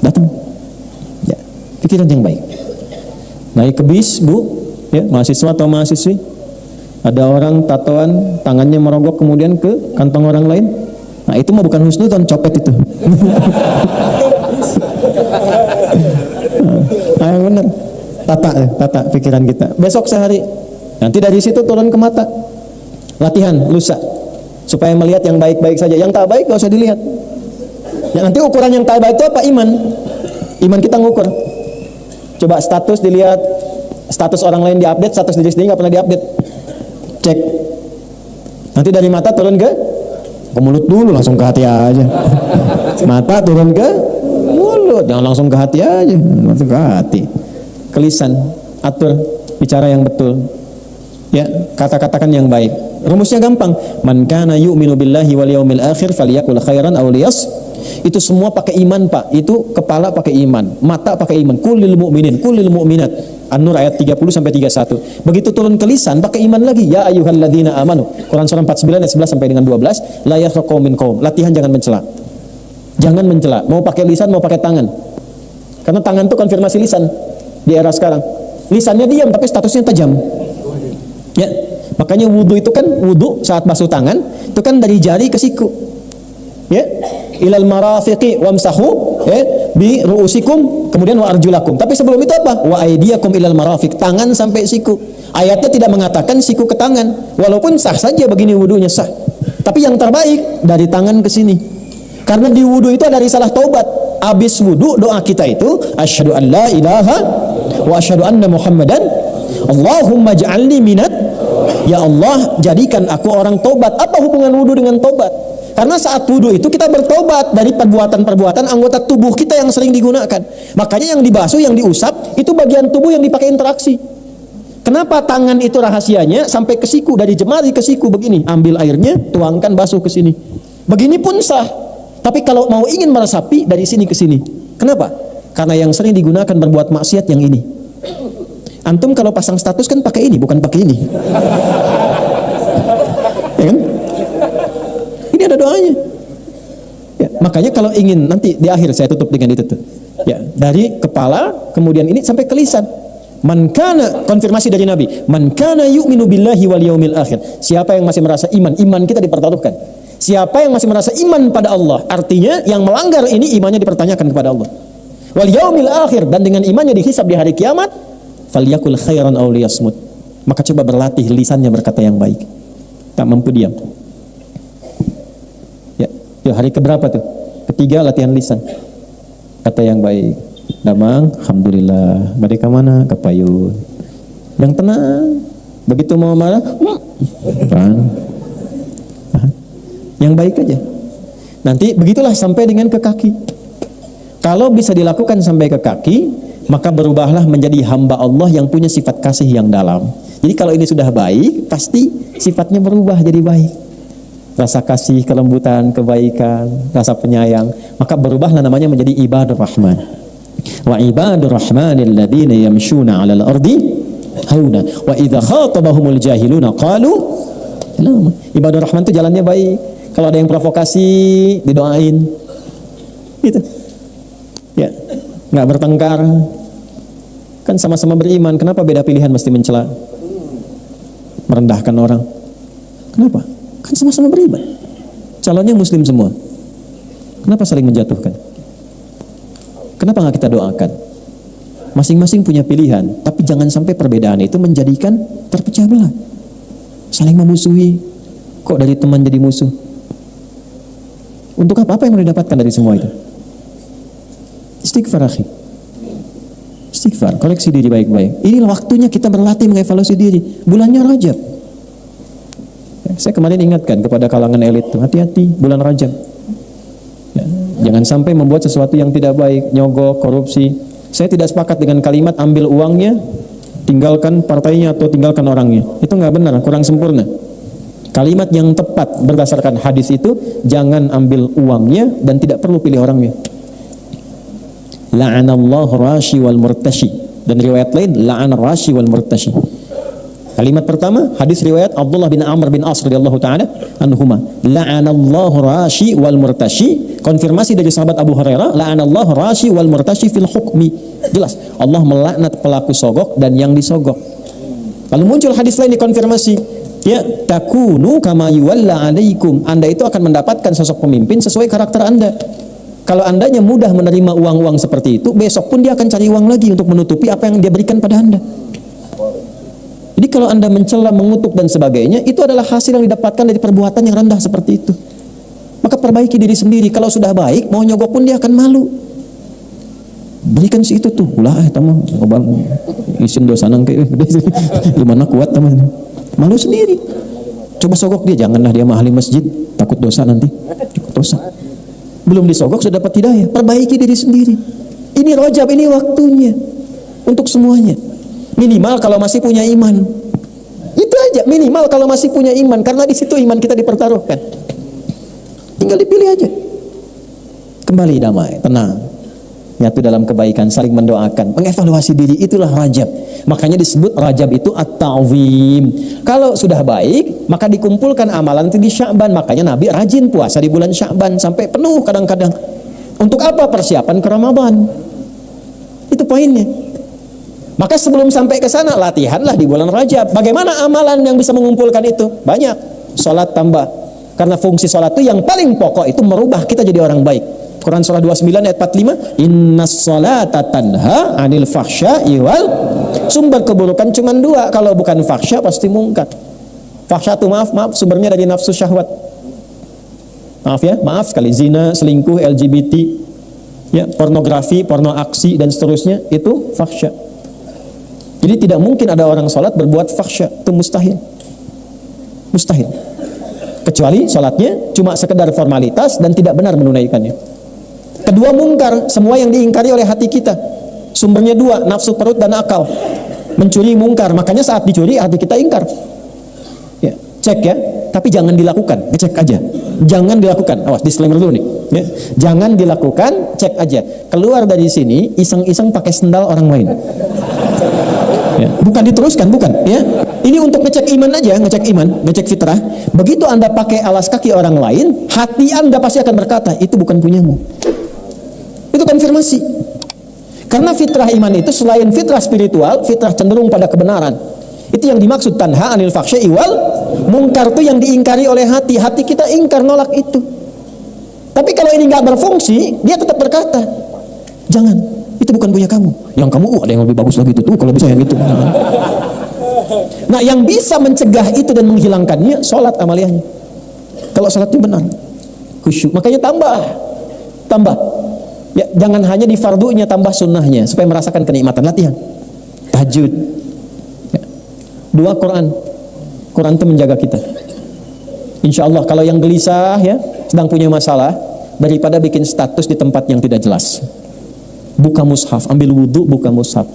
datang. Ya, pikiran yang baik. Naik ke bis, Bu, ya, mahasiswa atau mahasiswi. Ada orang tatoan, tangannya merogok kemudian ke kantong orang lain. Nah itu mah bukan husnuzon, copet itu. Nah, benar. Tata pikiran kita. Besok sehari. Nanti dari situ turun ke mata. Latihan lusa supaya melihat yang baik-baik saja. Yang tak baik gak usah dilihat. Ya, nanti ukuran yang tak baik itu apa? Iman. Iman kita ngukur. Coba status dilihat. Status orang lain diupdate, status diri sendiri gak pernah diupdate. Cek. Nanti dari mata turun ke mulut dulu, langsung ke hati aja. Mata turun ke mulut, jangan langsung ke hati aja, langsung ke hati. Ke lisan, atur bicara yang betul. Ya, kata-katakan yang baik. Rumusnya gampang. Man kana yu'minu billahi wal yaumil akhir falyakul khairan aw liyas. Itu semua pakai iman, Pak. Itu kepala pakai iman, mata pakai iman. Kullil mu'minin, kullil mu'minat. An-Nur ayat 30 sampai 31. Begitu turun ke lisan pakai iman lagi. Ya ayyuhalladzina amanu. Quran surah 49 ayat 11 sampai dengan 12. La yakhaqu min qaum. Latihan jangan mencela. Jangan mencela. Mau pakai lisan, mau pakai tangan. Karena tangan itu konfirmasi lisan di era sekarang. Lisannya diam tapi statusnya tajam. Ya. Makanya wudu itu kan, wudu saat basuh tangan itu kan dari jari ke siku. Ya. Ilal marafiqi wamsahu, ya, bi ru'usikum, kemudian wa arjulakum. Tapi sebelum itu apa? Wa aydiyakum ilal marafiq, tangan sampai siku. Ayatnya tidak mengatakan siku ke tangan, walaupun sah saja begini wudunya sah. Tapi yang terbaik dari tangan ke sini. Karena di wudu itu ada risalah taubat. Habis wudu doa kita itu asyhadu an la ilaha wa asyhadu anna muhammadan Allahumma ja'alni minat. Ya Allah, jadikan aku orang taubat. Apa hubungan wudu dengan taubat? Karena saat wudu itu kita bertobat dari perbuatan-perbuatan anggota tubuh kita yang sering digunakan. Makanya yang dibasuh, yang diusap itu bagian tubuh yang dipakai interaksi. Kenapa tangan itu rahasianya sampai ke siku, dari jemari ke siku begini, ambil airnya, tuangkan, basuh ke sini. Begini pun sah. Tapi kalau mau ingin meresapi dari sini ke sini. Kenapa? Karena yang sering digunakan berbuat maksiat yang ini. Antum kalau pasang status kan pakai ini, bukan pakai ini. Ya kan? Ini ada doanya. Ya, makanya kalau ingin nanti di akhir saya tutup dengan itu tuh. Ya, dari kepala kemudian ini sampai ke lisan. Man kana, konfirmasi dari Nabi, man kana yu'minu billahi wal yaumil akhir. Siapa yang masih merasa iman kita dipertaruhkan. Siapa yang masih merasa iman pada Allah, artinya yang melanggar ini imannya dipertanyakan kepada Allah. Wal yaumil akhir, dan dengan imannya dihisab di hari kiamat, falyakul khairan aw liyasmut. Maka coba berlatih lisannya berkata yang baik. Tak mampu diam. Ya, hari keberapa tuh? Ketiga, latihan lisan. Kata yang baik. Damang, alhamdulillah. Balik ke mana? Ke payun. Yang tenang. Begitu mau marah, yang baik aja. Nanti begitulah sampai dengan ke kaki. Kalau bisa dilakukan sampai ke kaki, maka berubahlah menjadi hamba Allah yang punya sifat kasih yang dalam. Jadi kalau ini sudah baik, pasti sifatnya berubah jadi baik. Rasa kasih, kelembutan, kebaikan, rasa penyayang, maka berubahlah namanya menjadi ibadur rahman. Wa ibadur rahmanil ladzina yamshuna 'alal ardi hauna wa idza khatabahumul jahiluna qalu salama. Ibadur rahman itu jalannya baik. Kalau ada yang provokasi, didoain. Gitu. Ya, enggak bertengkar. Kan sama-sama beriman, kenapa beda pilihan mesti mencela? Merendahkan orang. Kenapa? Kan sama-sama beriman. Calonnya muslim semua. Kenapa saling menjatuhkan? Kenapa nggak kita doakan? Masing-masing punya pilihan, tapi jangan sampai perbedaan itu menjadikan terpecah belah, saling memusuhi. Kok dari teman jadi musuh? Untuk apa? Apa yang mau didapatkan dari semua itu? Istighfar, akhi. Istighfar, koreksi diri baik-baik. Ini waktunya kita berlatih mengevaluasi diri. Bulannya Rajab. Saya kemarin ingatkan kepada kalangan elit, hati-hati bulan Rajab. Ya, jangan sampai membuat sesuatu yang tidak baik, nyogok, korupsi. Saya tidak sepakat dengan kalimat ambil uangnya, tinggalkan partainya atau tinggalkan orangnya. Itu nggak benar, kurang sempurna. Kalimat yang tepat berdasarkan hadis itu, jangan ambil uangnya dan tidak perlu pilih orangnya. La'anallahu rashi wal murtashi. Dan riwayat lain, la'an rashi wal murtashi. Kalimat pertama, hadis riwayat Abdullah bin Amr bin As radhiyallahu taala anhuma. La'anallahu rashi wal murtashi. Konfirmasi dari sahabat Abu Hurairah, la'anallahu rashi wal murtashi fil hukmi. Jelas, Allah melaknat pelaku sogok dan yang disogok. Lalu muncul hadis lain dikonfirmasi, ya, takunu kama yuwalla alaikum. Anda itu akan mendapatkan sosok pemimpin sesuai karakter Anda. Kalau andanya mudah menerima uang-uang seperti itu, besok pun dia akan cari uang lagi untuk menutupi apa yang dia berikan pada Anda. Jadi kalau Anda mencela, mengutuk dan sebagainya, itu adalah hasil yang didapatkan dari perbuatan yang rendah seperti itu. Maka perbaiki diri sendiri. Kalau sudah baik, mau nyogok pun dia akan malu. Berikan si itu tuh, ulah tamu, obat isin dosa nang kayak gimana kuat teman. Malu sendiri. Coba sogok dia, janganlah dia mahali masjid, takut dosa nanti. Dosa. Belum disogok sudah dapat hidayah. Perbaiki diri sendiri. Ini Rajab, ini waktunya untuk semuanya. Minimal kalau masih punya iman. Itu aja, minimal kalau masih punya iman, karena di situ iman kita dipertaruhkan. Tinggal dipilih aja. Kembali damai, tenang. Nyatu dalam kebaikan, saling mendoakan, mengevaluasi diri, itulah Rajab. Makanya disebut Rajab itu at-ta'zim. Kalau sudah baik, maka dikumpulkan amalan itu di Sya'ban. Makanya Nabi rajin puasa di bulan Sya'ban sampai penuh kadang-kadang. Untuk apa? Persiapan ke Ramadan. Itu poinnya. Maka sebelum sampai ke sana, latihanlah di bulan Rajab. Bagaimana amalan yang bisa mengumpulkan itu? Banyak. Salat tambah. Karena fungsi salat itu yang paling pokok itu merubah kita jadi orang baik. Quran surah 29 ayat 45, innas salata tanha 'anil fahsya'i wal. Sumber keburukan cuma dua, kalau bukan fahsya pasti mungkar. Fahsya itu maaf sumbernya dari nafsu syahwat. Maaf ya, maaf sekali, zina, selingkuh, LGBT, ya, pornografi, porno aksi dan seterusnya, itu fahsya. Jadi tidak mungkin ada orang salat berbuat fahsya, itu mustahil. Mustahil. Kecuali salatnya cuma sekedar formalitas dan tidak benar menunaikannya. Kedua, mungkar, semua yang diingkari oleh hati kita. Sumbernya dua, nafsu perut dan akal. Mencuri mungkar, makanya saat dicuri hati kita ingkar. Ya, cek ya, tapi jangan dilakukan, cek aja. Jangan dilakukan. Awas, disclaimer dulu nih. Ya. Jangan dilakukan, cek aja. Keluar dari sini iseng-iseng pakai sendal orang lain. Ya. Bukan diteruskan, bukan. Ya. Ini untuk ngecek iman aja, ngecek iman, ngecek fitrah. Begitu Anda pakai alas kaki orang lain, hati Anda pasti akan berkata, itu bukan punyamu. Itu konfirmasi. Karena fitrah iman itu selain fitrah spiritual, fitrah cenderung pada kebenaran. Itu yang dimaksud tanha 'anil fahsya'i wal mungkar, itu yang diingkari oleh hati. Hati kita ingkar, nolak itu. Tapi kalau ini nggak berfungsi, dia tetap berkata, jangan, itu bukan punya kamu. Yang kamu, ada yang lebih bagus lagi itu tuh, kalau bisa yang itu. Nah, yang bisa mencegah itu dan menghilangkannya, sholat amaliyahnya. Kalau sholatnya benar, khusyuk, makanya tambah. Ya, jangan hanya di fardunya, tambah sunnahnya supaya merasakan kenikmatan. Latihan tahajud. Ya. Dua, Quran itu menjaga kita. Insya Allah kalau yang gelisah ya, sedang punya masalah, daripada bikin status di tempat yang tidak jelas, buka mushaf, ambil wudhu, buka mushaf,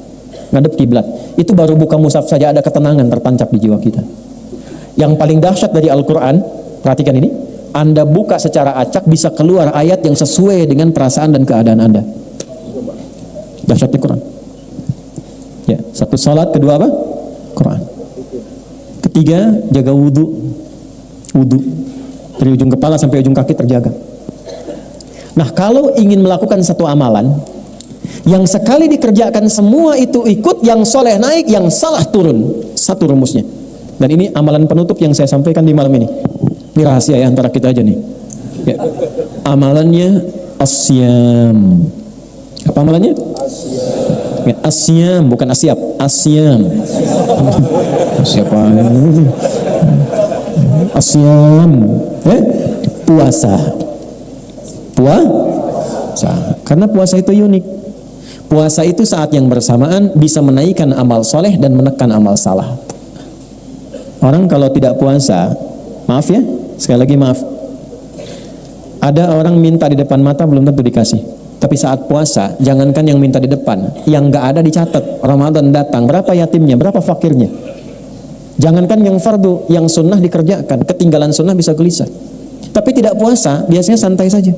ngadep kiblat. Itu baru buka mushaf saja ada ketenangan tertancap di jiwa kita. Yang paling dahsyat dari Al-Quran, perhatikan ini, Anda buka secara acak bisa keluar ayat yang sesuai dengan perasaan dan keadaan Anda. Dahsyatnya Quran. Ya, satu salat, kedua apa? Quran. Ketiga, jaga wudhu. Dari ujung kepala sampai ujung kaki terjaga. Nah, kalau ingin melakukan satu amalan yang sekali dikerjakan semua itu ikut, yang soleh naik, yang salah turun. Satu rumusnya. Dan ini amalan penutup yang saya sampaikan di malam ini. Ini rahasia ya, antara kita aja nih. Ya. Amalannya asyam. Apa amalannya? Ya, asyam, bukan asyap, asyam. Siapa? Asyam, puasa. Puasa. Karena puasa itu unik. Puasa itu saat yang bersamaan bisa menaikkan amal soleh dan menekan amal salah. Orang kalau tidak puasa, maaf ya, sekali lagi maaf. Ada orang minta di depan mata belum tentu dikasih. Tapi saat puasa, jangankan yang minta di depan, yang nggak ada dicatat. Ramadan datang, berapa yatimnya, berapa fakirnya. Jangankan yang fardu, yang sunnah dikerjakan, ketinggalan sunnah bisa gelisah. Tapi tidak puasa, biasanya santai saja.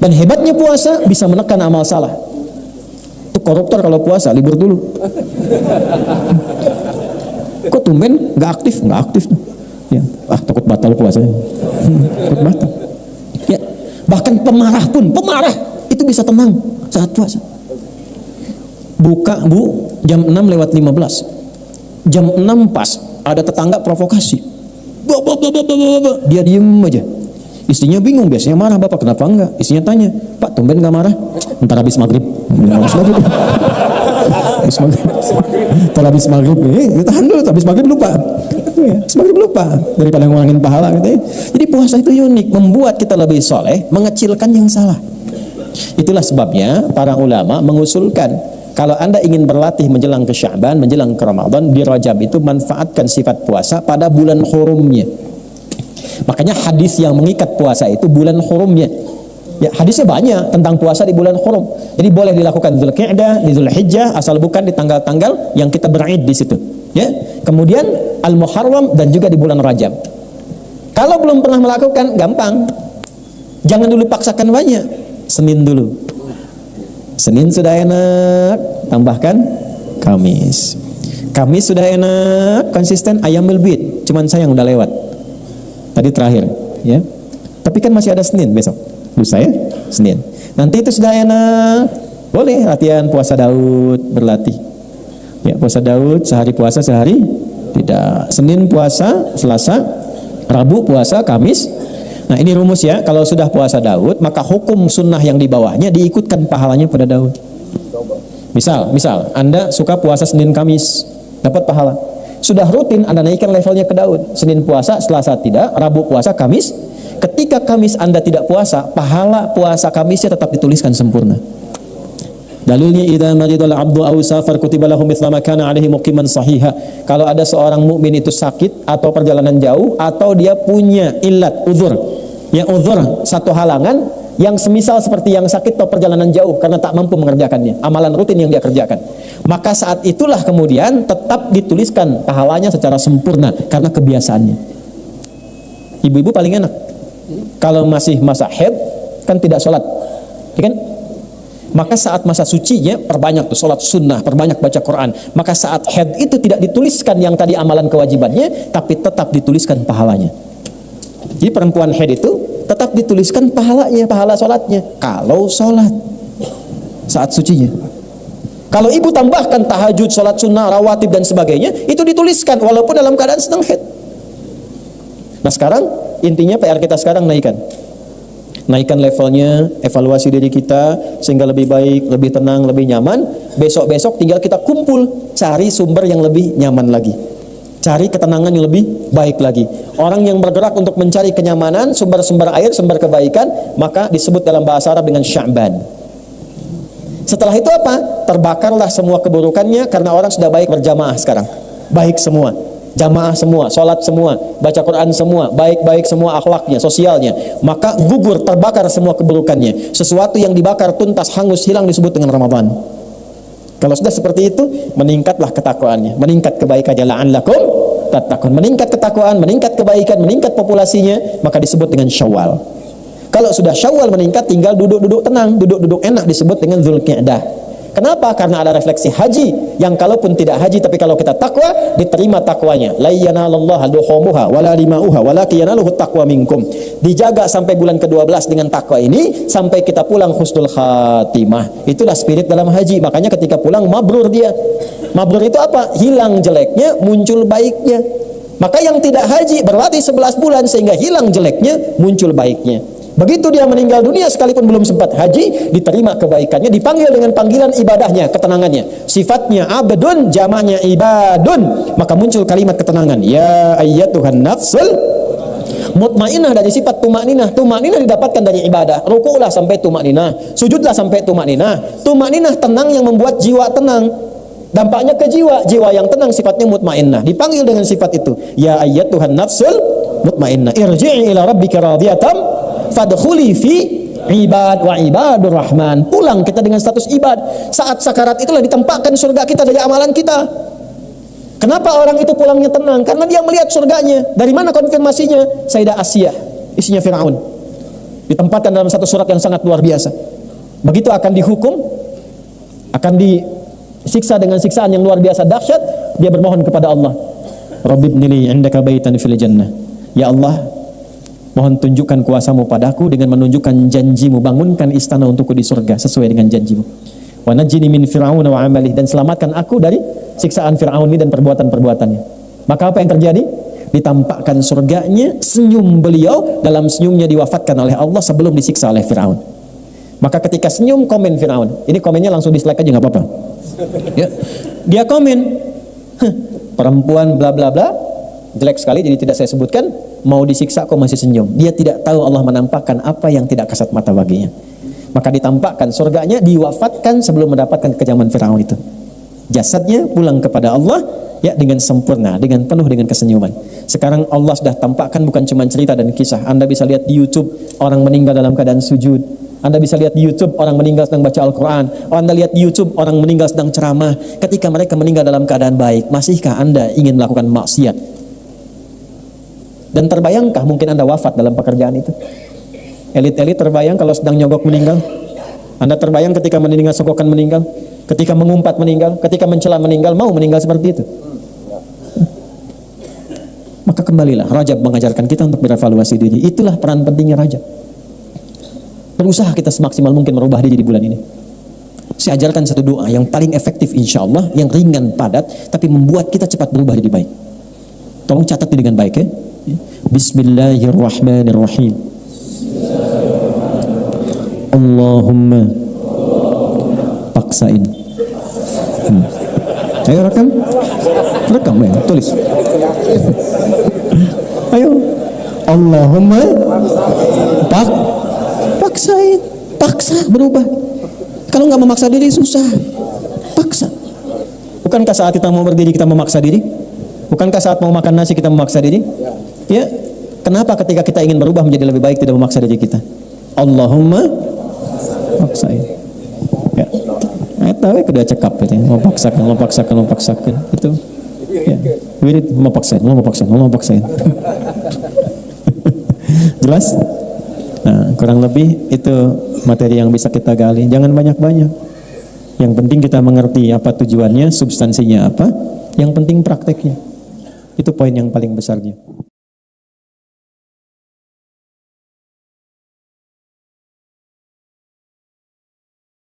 Dan hebatnya puasa bisa menekan amal salah. Itu koruptor kalau puasa, libur dulu. Kok tumben nggak aktif? Nggak aktif. Ya, takut batal puasanya. Takut batal. Ya, bahkan pemarah pun, itu bisa tenang saat puasa. Buka jam 6:15. Jam 6 pas ada tetangga provokasi. Dia diem aja. Istrinya bingung, biasanya marah, bapak kenapa enggak? Istrinya tanya, Pak tumben nggak marah? Ntar habis maghrib. Ntar habis maghrib nih, tahan dulu, habis maghrib lupa. Habis lupa daripada ngurangin pahala gitu. Jadi puasa itu unik, membuat kita lebih soleh, mengecilkan yang salah. Itulah sebabnya para ulama mengusulkan kalau Anda ingin berlatih menjelang ke Sya'ban, menjelang ke Ramadan, di Rajab itu manfaatkan sifat puasa pada bulan hurumnya. Makanya hadis yang mengikat puasa itu bulan hurumnya. Ya, hadisnya banyak tentang puasa di bulan hurum. Jadi boleh dilakukan di Dzulqa'dah, di Dzulhijjah, asal bukan di tanggal-tanggal yang kita ber'id di situ. Ya. Kemudian Al-Muharram dan juga di bulan Rajab. Kalau belum pernah melakukan, gampang. Jangan dulu paksakan banyak. Senin dulu. Senin sudah enak, tambahkan Kamis. Kamis sudah enak, konsisten, Ayyamul Bid. Cuman sayang udah lewat. Tadi terakhir, ya. Tapi kan masih ada Senin besok. Lusa ya, Senin. Nanti itu sudah enak, boleh latihan puasa Daud, berlatih. Ya, puasa Daud, sehari puasa, sehari tidak. Senin puasa, Selasa, Rabu puasa, Kamis. Nah ini rumus ya, kalau sudah puasa Daud, maka hukum sunnah yang di bawahnya diikutkan pahalanya pada Daud. Misal Anda suka puasa Senin Kamis, dapat pahala. Sudah rutin Anda naikkan levelnya ke Daud. Senin puasa, Selasa tidak, Rabu puasa, Kamis. Ketika Kamis Anda tidak puasa, pahala puasa Kamisnya tetap dituliskan sempurna. Dalilnya idza maridal abdu aw safar kutiba lahu mithla ma kana alaihi muqiman sahiha. Kalau ada seorang mukmin itu sakit atau perjalanan jauh atau dia punya illat uzur. Ya uzur satu halangan yang semisal seperti yang sakit atau perjalanan jauh karena tak mampu mengerjakannya, amalan rutin yang dia kerjakan. Maka saat itulah kemudian tetap dituliskan pahalanya secara sempurna karena kebiasaannya. Ibu-ibu paling enak. Kalau masih masa haid kan tidak sholat, ya kan? Maka saat masa sucinya perbanyak tuh sholat sunnah, perbanyak baca Quran. Maka saat haid itu tidak dituliskan yang tadi amalan kewajibannya, tapi tetap dituliskan pahalanya. Jadi perempuan haid itu tetap dituliskan pahalanya, pahala sholatnya. Kalau sholat saat sucinya. Kalau ibu tambahkan tahajud, sholat sunnah, rawatib dan sebagainya, itu dituliskan walaupun dalam keadaan sedang haid. Nah sekarang intinya PR kita sekarang naikkan levelnya, evaluasi diri kita sehingga lebih baik, lebih tenang, lebih nyaman. Besok-besok tinggal kita kumpul cari sumber yang lebih nyaman lagi, cari ketenangan yang lebih baik lagi. Orang yang bergerak untuk mencari kenyamanan, sumber-sumber air, sumber kebaikan, maka disebut dalam bahasa Arab dengan Sya'ban. Setelah itu apa? Terbakarlah semua keburukannya karena orang sudah baik berjamaah sekarang. Baik semua, jamaah semua, sholat semua, baca Quran semua, baik-baik semua akhlaknya, sosialnya. Maka gugur, terbakar semua keburukannya. Sesuatu yang dibakar tuntas, hangus, hilang disebut dengan Ramadan. Kalau sudah seperti itu, meningkatlah ketakwaannya, meningkat kebaikannya, la'allakum tattaqun. Meningkat ketakwaan, meningkat kebaikan, meningkat populasinya, maka disebut dengan Syawal. Kalau sudah Syawal meningkat, tinggal duduk-duduk tenang, duduk-duduk enak, disebut dengan Dzulqa'dah. Kenapa? Karena ada refleksi haji yang kalaupun tidak haji tapi kalau kita takwa diterima takwanya. La yanalallaha luhumuha wala rimauha walakin yanaluhu taqwa minkum. Dijaga sampai bulan ke-12 dengan takwa ini sampai kita pulang husnul khatimah. Itulah spirit dalam haji. Makanya ketika pulang mabrur dia. Mabrur itu apa? Hilang jeleknya, muncul baiknya. Maka yang tidak haji berlatih 11 bulan sehingga hilang jeleknya, muncul baiknya. Begitu dia meninggal dunia sekalipun belum sempat haji, diterima kebaikannya, dipanggil dengan panggilan ibadahnya, ketenangannya. Sifatnya abdun, jamaknya ibadun, maka muncul kalimat ketenangan. Ya ayyatuhan nafsul mutmainnah, dari sifat tumakninah. Tumakninah didapatkan dari ibadah. Ruku'lah sampai tumakninah, sujudlah sampai tumakninah. Tumakninah tenang yang membuat jiwa tenang. Dampaknya ke jiwa, jiwa yang tenang sifatnya mutmainnah. Dipanggil dengan sifat itu. Ya ayyatuhan nafsul mutmainnah, irji'i ila rabbika radiyatan fadkhuli fi ibad wa ibadur rahman. Pulang kita dengan status ibad. Saat sakarat itulah ditempatkan surga kita dari amalan kita. Kenapa orang itu pulangnya tenang? Karena dia melihat surganya. Dari mana konfirmasinya? Sayyidah Asiyah, isinya Fir'aun, ditempatkan dalam satu surat yang sangat luar biasa. Begitu akan dihukum, akan disiksa dengan siksaan yang luar biasa dahsyat, dia bermohon kepada Allah, Rabbibnili indaka baitan fil jannah. Ya Allah, mohon tunjukkan kuasamu padaku dengan menunjukkan janjimu, bangunkan istana untukku di surga sesuai dengan janjimu. Wa najjini min fir'auna wa amalih, dan selamatkan aku dari siksaan Fir'aun ini dan perbuatan-perbuatannya. Maka apa yang terjadi? Ditampakkan surganya, senyum beliau, dalam senyumnya diwafatkan oleh Allah sebelum disiksa oleh Fir'aun. Maka ketika senyum, komen Fir'aun. Ini komennya langsung dislike aja, nggak apa-apa. Ya. Dia komen, perempuan bla bla bla, jelek sekali jadi tidak saya sebutkan, mau disiksa kok masih senyum. Dia tidak tahu Allah menampakkan apa yang tidak kasat mata baginya. Maka ditampakkan surganya, diwafatkan sebelum mendapatkan kekejaman Firaun itu. Jasadnya pulang kepada Allah ya dengan sempurna, dengan penuh dengan kesenyuman. Sekarang Allah sudah tampakkan bukan cuma cerita dan kisah. Anda bisa lihat di YouTube orang meninggal dalam keadaan sujud. Anda bisa lihat di YouTube orang meninggal sedang baca Al-Quran. Anda lihat di YouTube orang meninggal sedang ceramah. Ketika mereka meninggal dalam keadaan baik, masihkah Anda ingin melakukan maksiat? Dan terbayangkah mungkin Anda wafat dalam pekerjaan itu? Elit-elit terbayang kalau sedang nyogok meninggal. Anda terbayang ketika meninggal sogokan meninggal, ketika mengumpat meninggal, ketika mencela meninggal, mau meninggal seperti itu? Maka kembalilah, Rajab mengajarkan kita untuk berevaluasi diri. Itulah peran pentingnya Rajab. Berusaha kita semaksimal mungkin merubah diri di bulan ini. Saya ajarkan satu doa yang paling efektif insya Allah, yang ringan, padat, tapi membuat kita cepat berubah jadi baik. Tolong catat ini dengan baik ya. Bismillahirrahmanirrahim. Allahumma paksain. Ayo rekam ya, tulis. Ayo, Allahumma paksain, paksa berubah. Kalau nggak memaksa diri susah, paksa. Bukankah saat kita mau berdiri kita memaksa diri? Bukankah saat mau makan nasi kita memaksa diri? Ya, kenapa ketika kita ingin berubah menjadi lebih baik tidak memaksa diri kita? Allahumma paksain. Ya, tahu ya kedua cekap itu, memaksakan itu. Ya, wirid memaksain. Jelas? Nah, kurang lebih itu materi yang bisa kita gali. Jangan banyak-banyak. Yang penting kita mengerti apa tujuannya, substansinya apa. Yang penting prakteknya. Itu poin yang paling besarnya.